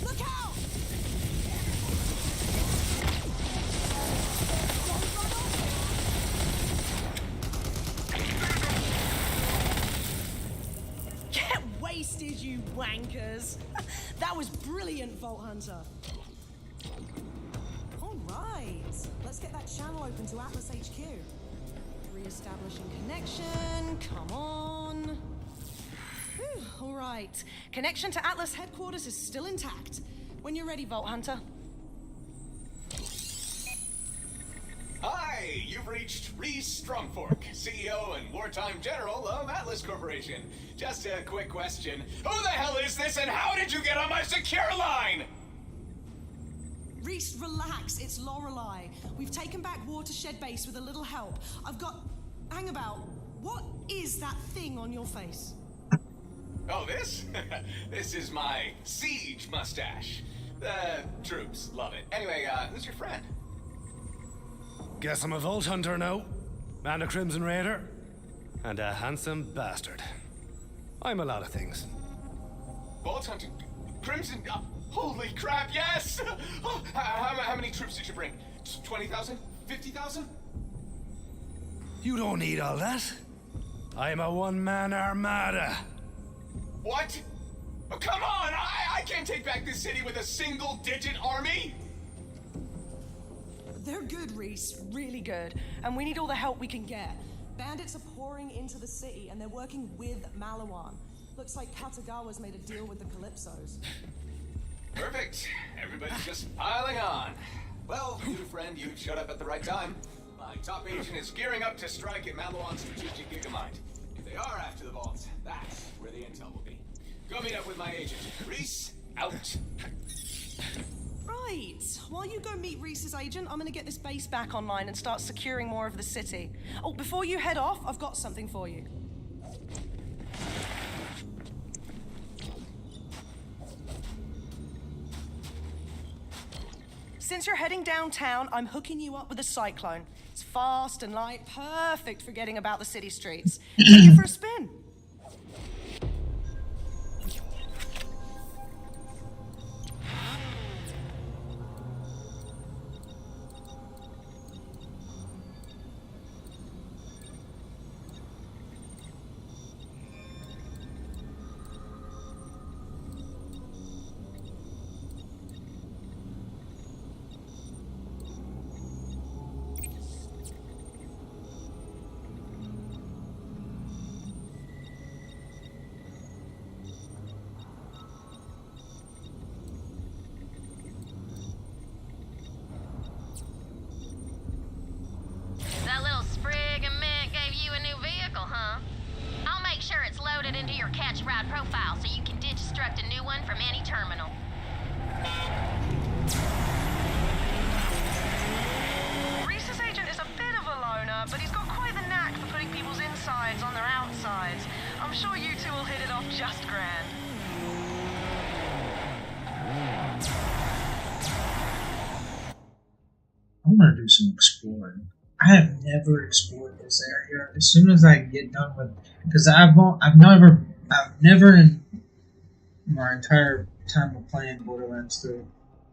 Look out! Get wasted, you wankers! That was brilliant, Vault Hunter. All right, let's get that channel open to Atlas HQ. Re-establishing connection. Come on. Whew, all right, connection to Atlas headquarters is still intact. When you're ready, Vault Hunter. Hi, you've reached Reese Strongfork, CEO and wartime general of Atlas Corporation. Just a quick question. Who the hell is this and how did you get on my secure line? Reese, relax. It's Lorelei. We've taken back Watershed Base with a little help. I've got... Hang about. What is that thing on your face? Oh, this? This is my siege mustache. The troops love it. Anyway, who's your friend? Guess I'm a Vault Hunter now. And a Crimson Raider. And a handsome bastard. I'm a lot of things. Vault Hunter? Crimson? Holy crap, yes! Oh, how many troops did you bring? 20,000? 50,000? You don't need all that. I'm a one-man armada. What? Oh, come on! I can't take back this city with a single-digit army! They're good, Reese. Really good. And we need all the help we can get. Bandits are pouring into the city, and they're working with Malawon. Looks like Katagawa's made a deal with the Calypsos. Perfect. Everybody's just piling on. Well, new friend, you showed up at the right time. My top agent is gearing up to strike at Malawan's strategic gigamind. If they are after the vaults, that's where the intel will be. Go meet up with my agent. Reese, out. Right. While you go meet Reese's agent, I'm gonna get this base back online and start securing more of the city. Oh, before you head off, I've got something for you. Since you're heading downtown, I'm hooking you up with a cyclone. It's fast and light, perfect for getting about the city streets. Take it for a spin. That little sprig of mint gave you a new vehicle, huh? I'll make sure it's loaded into your catch-ride profile so you can destruct a new one from any terminal. Reese's agent is a bit of a loner, but he's got quite the knack for putting people's insides on their outsides. I'm sure you two will hit it off just grand. I'm gonna do some exploring. I have never explored this area. As soon as I get done with, because I've never in my entire time of playing Borderlands 3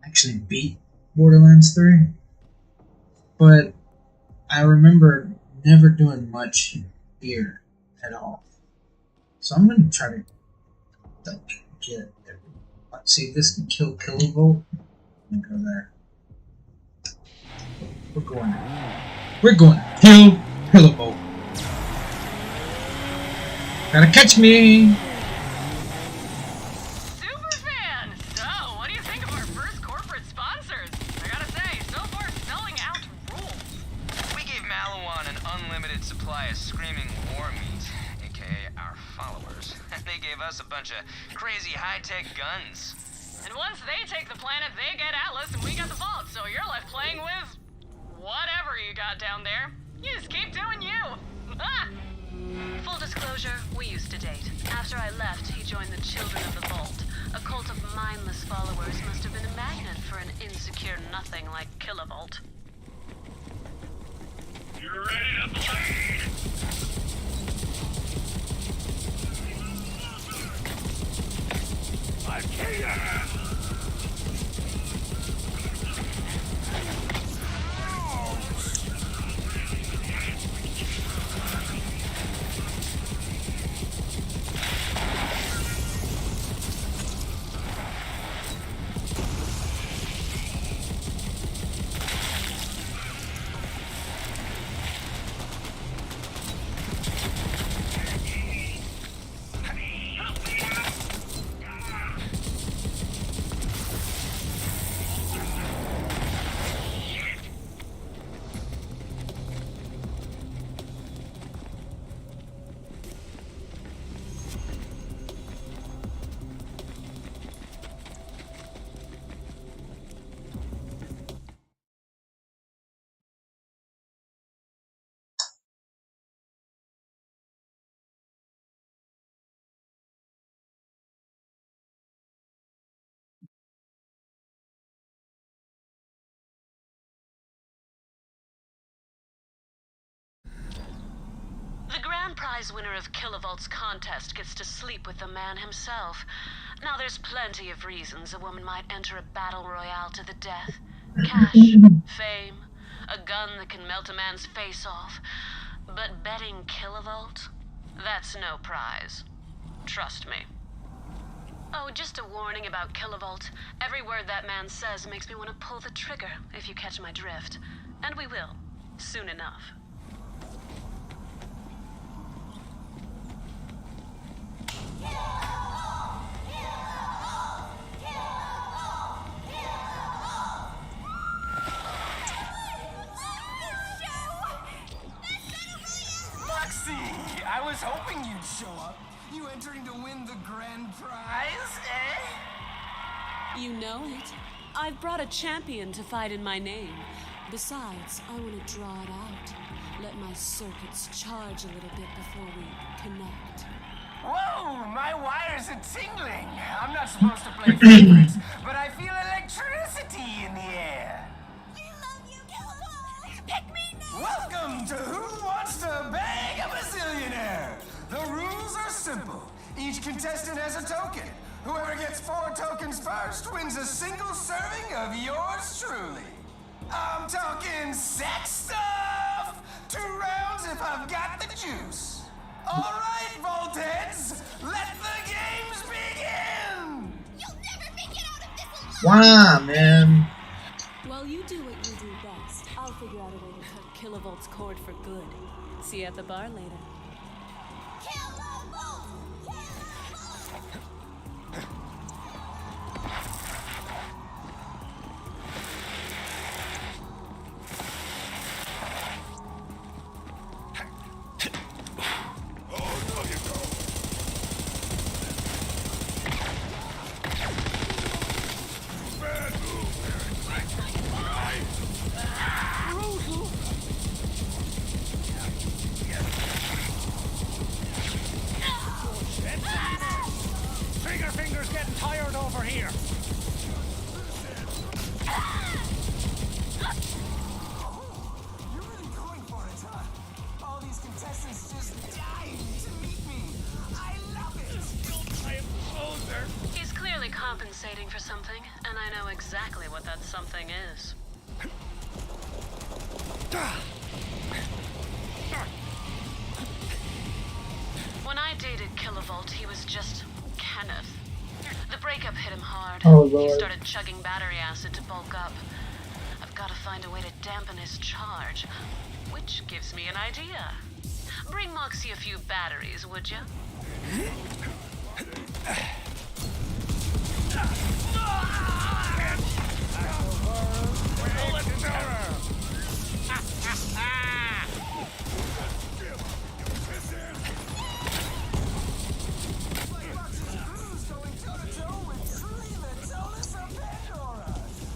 actually beat Borderlands 3. But I remember never doing much here at all. So I'm gonna try to like get. Let's see if this can kill Kilovolt. I'm gonna go there. We're going to kill Kilovolt. Gotta catch me! Superfan! So, what do you think of our first corporate sponsors? I gotta say, so far selling out rules. We gave Malawan an unlimited supply of screaming war meat, aka our followers. They gave us a bunch of crazy high-tech guns. And once they take the planet, they get Atlas and we got the vault, so you're left playing with whatever you got down there. You just keep doing you. Ah! Full disclosure, we used to date. After I left, he joined the Children of the Vault. A cult of mindless followers must have been a magnet for an insecure nothing like Kilovolt. You ready to bleed? I've killed you! The grand prize winner of Kilovolt's contest gets to sleep with the man himself. Now, there's plenty of reasons a woman might enter a battle royale to the death. Cash, fame, a gun that can melt a man's face off. But betting Kilovolt? That's no prize. Trust me. Oh, just a warning about Kilovolt. Every word that man says makes me want to pull the trigger, if you catch my drift. And we will. Soon enough. Moxie, I was hoping you'd show up. You entering to win the grand prize, eh? You know it. I've brought a champion to fight in my name. Besides, I want to draw it out. Let my circuits charge a little bit before we connect. Whoa, my wires are tingling. I'm not supposed to play favorites, but I feel electricity in the air. We love you, Killer. Pick me now. Welcome to Who Wants to Bang a Bazillionaire? The rules are simple. Each contestant has a token. Whoever gets 4 tokens first wins a single serving of yours truly. I'm talking sex stuff! 2 rounds if I've got the juice. All right, Voltheads, let the games begin! You'll never make it out of this alive! Wow, man. While you do what you do best, I'll figure out a way to cut Kilovolt's cord for good. See you at the bar later. Finger's getting tired over here. You're really going for it, huh? All these contestants just dying to meet me. I love it. I am closer. He's clearly compensating for something, and I know exactly what that something is. When I dated Kilovolt, he was just Kenneth. The breakup hit him hard. Oh, He Lord. started chugging battery acid to bulk up. I've got to find a way to dampen his charge, which gives me an idea. Bring Moxie a few batteries, would you?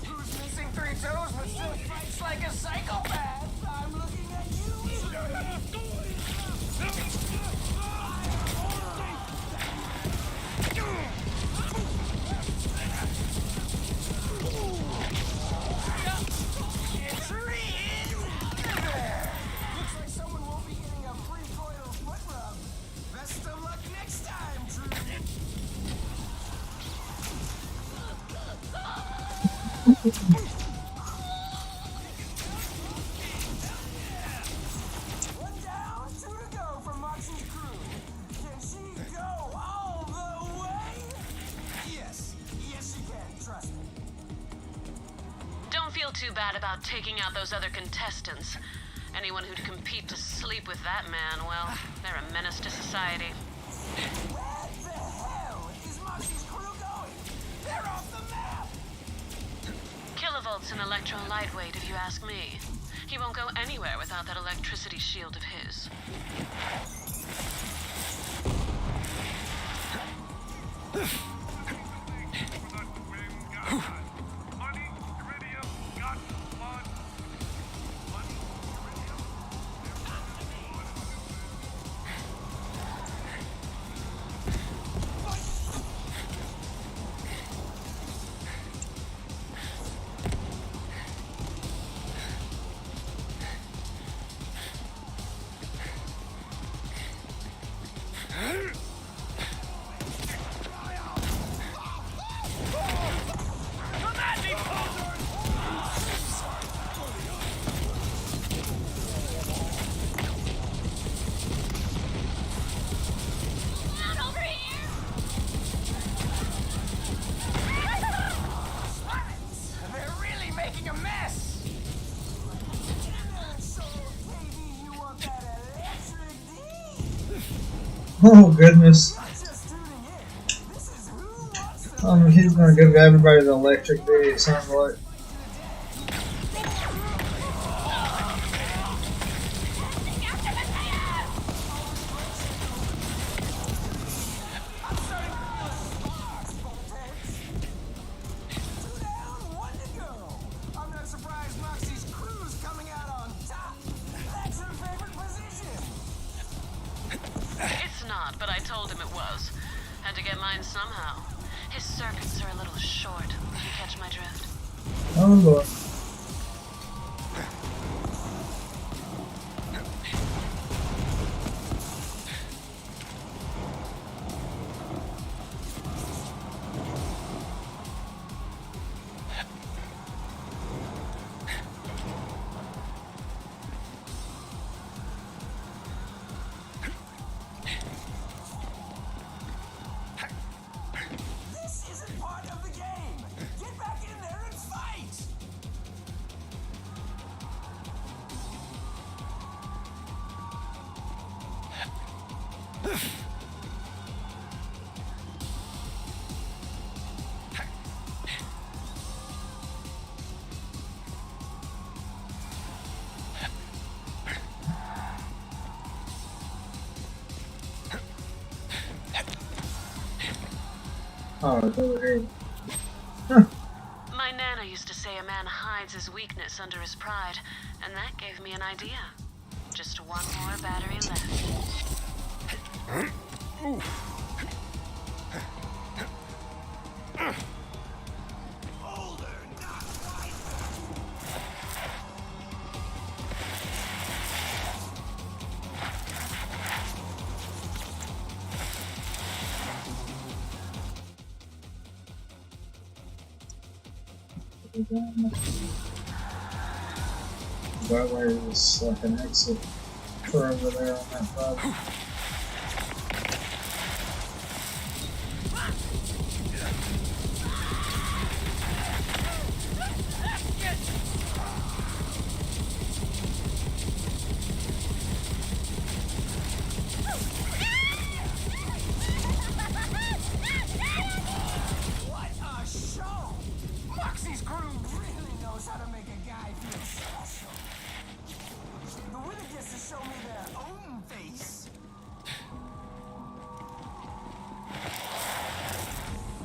Who's missing 3 toes but still fights like a psychopath? I'm looking at you. It's there. Looks like someone won't be getting a free coital foot rub. Best of luck next time, Drew. One down, 2 to go for Moxie's crew. Can she go all the way? Yes, yes she can, trust me. Don't feel too bad about taking out those other contestants. Anyone who'd compete to sleep with that man, well, they're a menace to society. Where the hell is Moxie's crew going? They're off the map! Kilovolt's an electro lightweight, if you ask me. He won't go anywhere without that electricity shield of his. They're really making a mess! So, KB, you want that electric D? Oh, goodness. Not just tuning He's gonna give everybody the electric bee, it sounds like. I'm not surprised Moxie's crew's coming out on top. That's her favorite position. It's not, but I told him it was. Had to get mine somehow. His circuits are a little short. You catch my drift? Oh boy. This isn't part of the game. Get back in there and fight. Oh, it's over here. My Nana used to say a man hides his weakness under his pride, and that gave me an idea. Just one more battery left. That way is like an exit for over there on that side. What a show! Moxie's crew really knows how to make a guy feel special. The winner gets to show me their own face.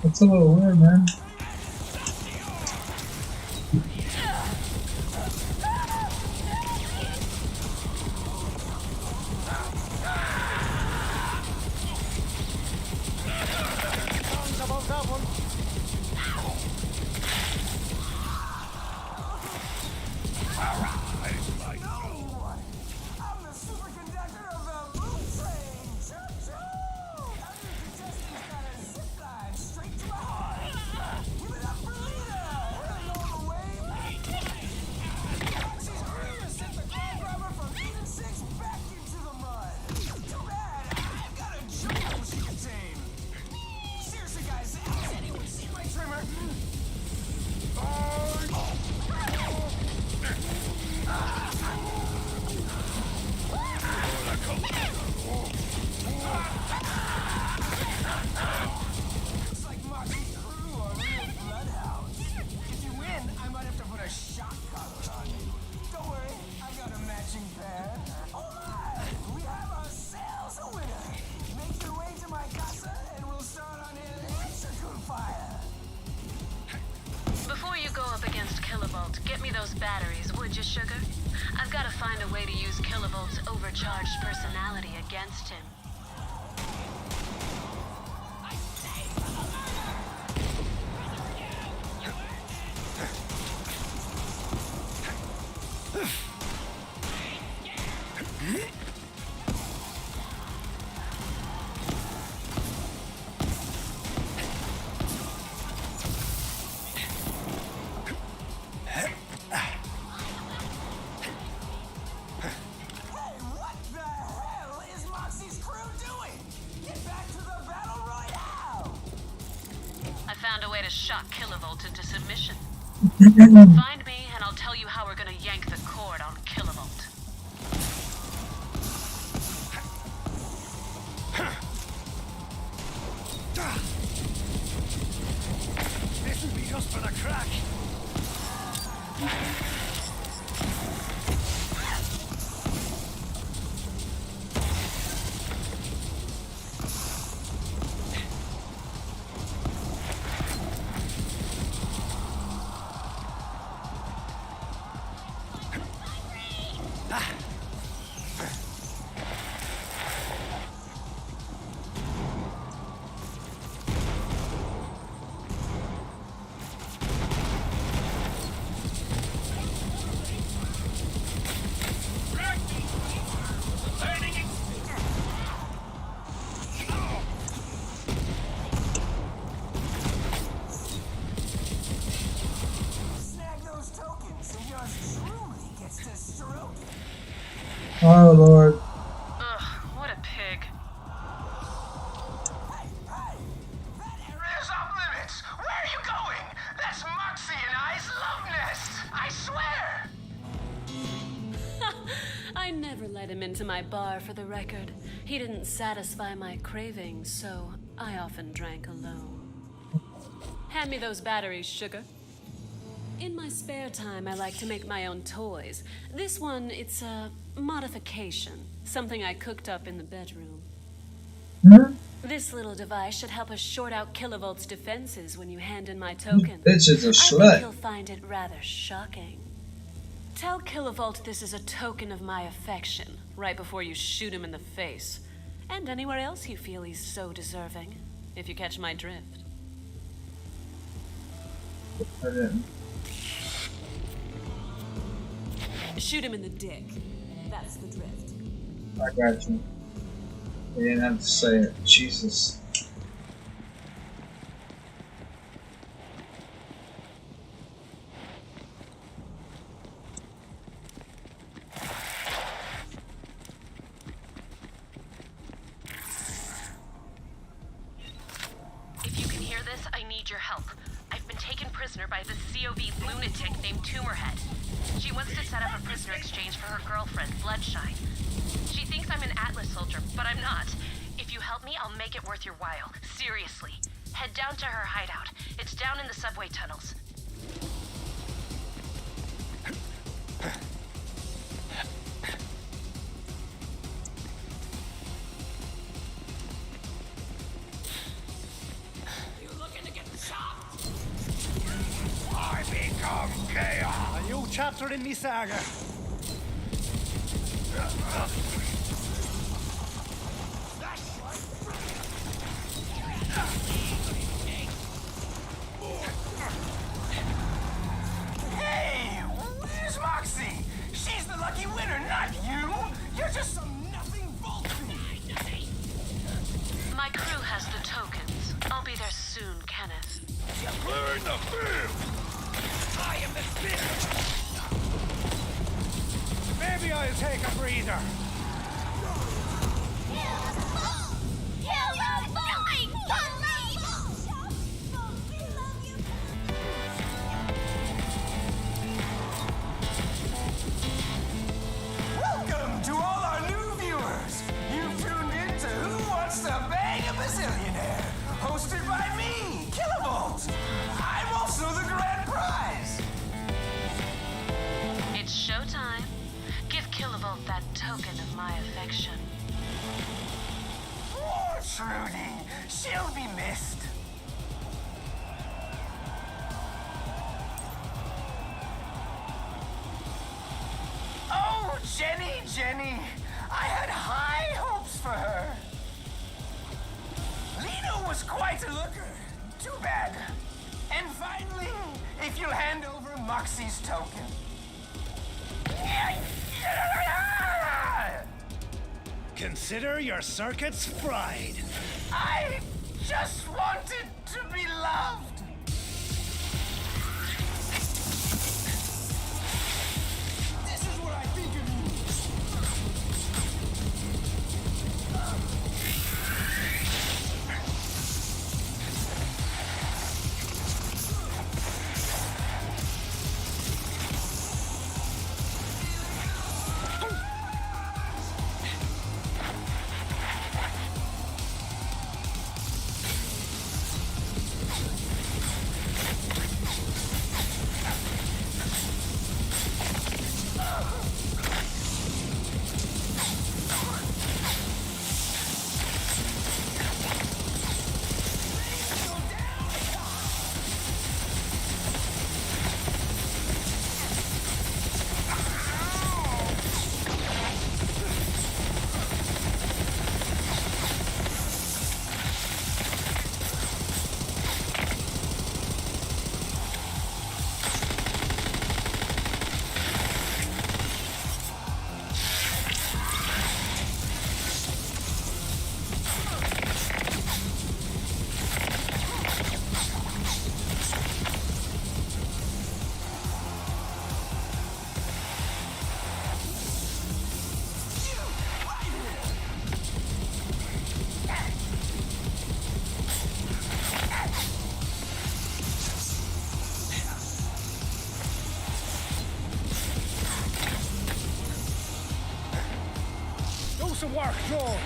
It's a little weird, man. I'm the superconductor of the boom train. Choo-choo! Every contestant's got a zip line straight to my heart. Give it up for Lita! Hurling all the way. Moxie's crew has sent the crowd robber from 8 and 6 back into the mud. Too bad. I've got a jungle she can tame. Seriously, guys, has anyone seen my trimmer? Looks like Moxie's crew are real bloodhounds. If you win, I might have to put a shock collar on you. Don't worry, I've got a matching pair. Alright, we have ourselves a winner. Make your way to my casa and we'll start on an execute fire. Before you go up against Kilovolt, get me those batteries, would you, sugar? I've got to find a way to use Kilovolt's overcharged personality against him. Hey, what the hell is Moxie's crew doing? Get back to the battle royale! I found a way to shock Kilovolt into submission. Find me, and I'll tell you how we're gonna yank the cord on Kilovolt. Snag those tokens and yours truly gets to stroke it. Oh Lord. Ugh, what a pig. There's off limits. Where are you going? That's Moxie and I's love nest. I swear. I never let him into my bar, for the record. He didn't satisfy my cravings, so I often drank alone. Hand me those batteries, sugar. In my spare time, I like to make my own toys. This one, it's a modification. Something I cooked up in the bedroom. This little device should help us short out Kilovolt's defenses when you hand in my token. Bitch is a I slut. think he'll find it rather shocking. Tell Kilovolt this is a token of my affection, right before you shoot him in the face. And anywhere else you feel he's so deserving, if you catch my drift. I didn't. Shoot him in the dick. That's the drift. I got you. You didn't have to say it. Jesus. If you can hear this, I need your help. I've been taken prisoner by this COV lunatic named Tumorhead. She wants to set up a prisoner exchange for her girlfriend, Bloodshine. She thinks I'm an Atlas soldier, but I'm not. If you help me, I'll make it worth your while. Seriously. Head down to her hideout. It's down in the subway tunnels. You looking to get shot? I become chaos. A new chapter in me saga. Hey, where's Moxie? She's the lucky winner, not you. You're just some nothing boltsy. My crew has the tokens. I'll be there soon, Kenneth. You're clearing the field. I am the spirit. Maybe I'll take a breather. Welcome to all our new viewers. You've tuned in to Who Wants to Bang a Bazillionaire, hosted by me, Kilovolt. I'm also the grand prize. It's showtime. Give Kilovolt that token of my affection. Poor Trudy. She'll be missed. Oh, Jenny. I had high hopes for her. Lena was quite a looker. Too bad. And finally, if you'll hand over Moxie's token. Consider your circuits fried. I just wanted to be loved. This is what I think of you. some work done.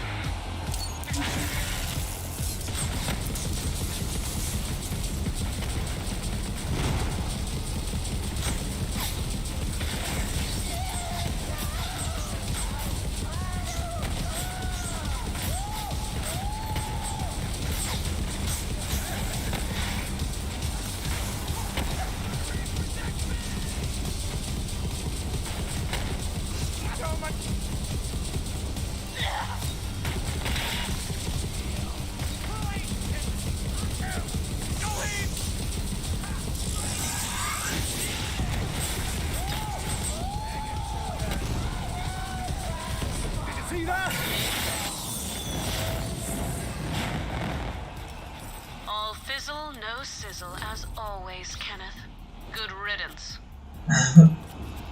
See that? All fizzle, no sizzle, as always, Kenneth. Good riddance.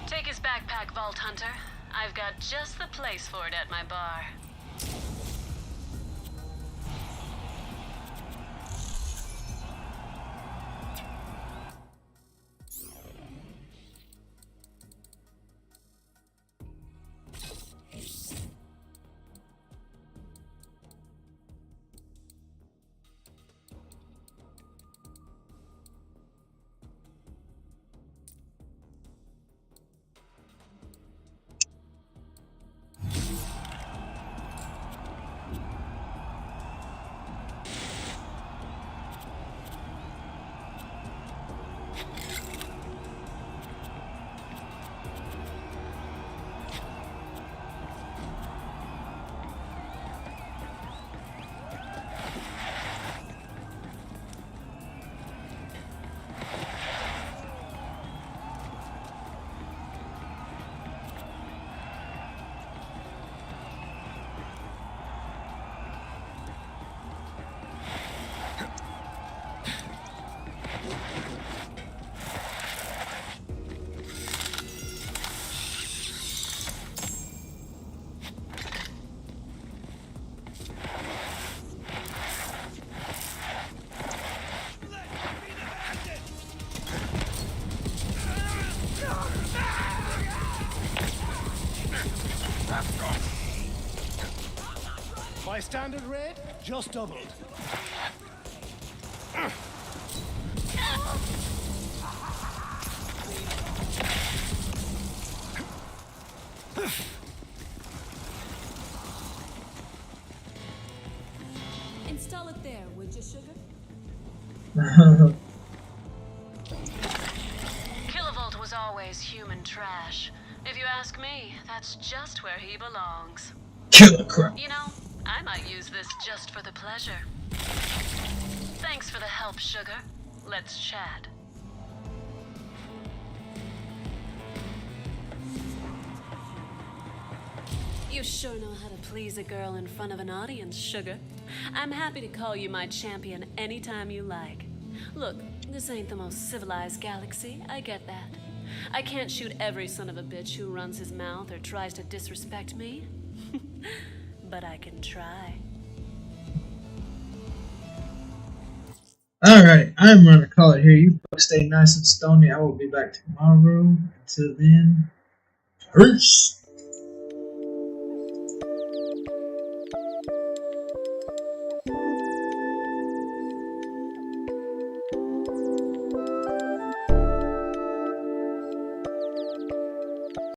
Take his backpack, Vault Hunter. I've got just the place for it at my bar. My standard rate just doubled. Install it there, would you, sugar? Kilovolt was always human trash. If you ask me, that's just where he belongs. Killer crap. You know, I might use this just for the pleasure. Thanks for the help, sugar. Let's chat. You sure know how to please a girl in front of an audience, sugar. I'm happy to call you my champion anytime you like. Look, this ain't the most civilized galaxy, I get that. I can't shoot every son of a bitch who runs his mouth or tries to disrespect me. But I can try. Alright, I'm gonna call it here. You folks stay nice and stony. I will be back tomorrow. Until then, peace.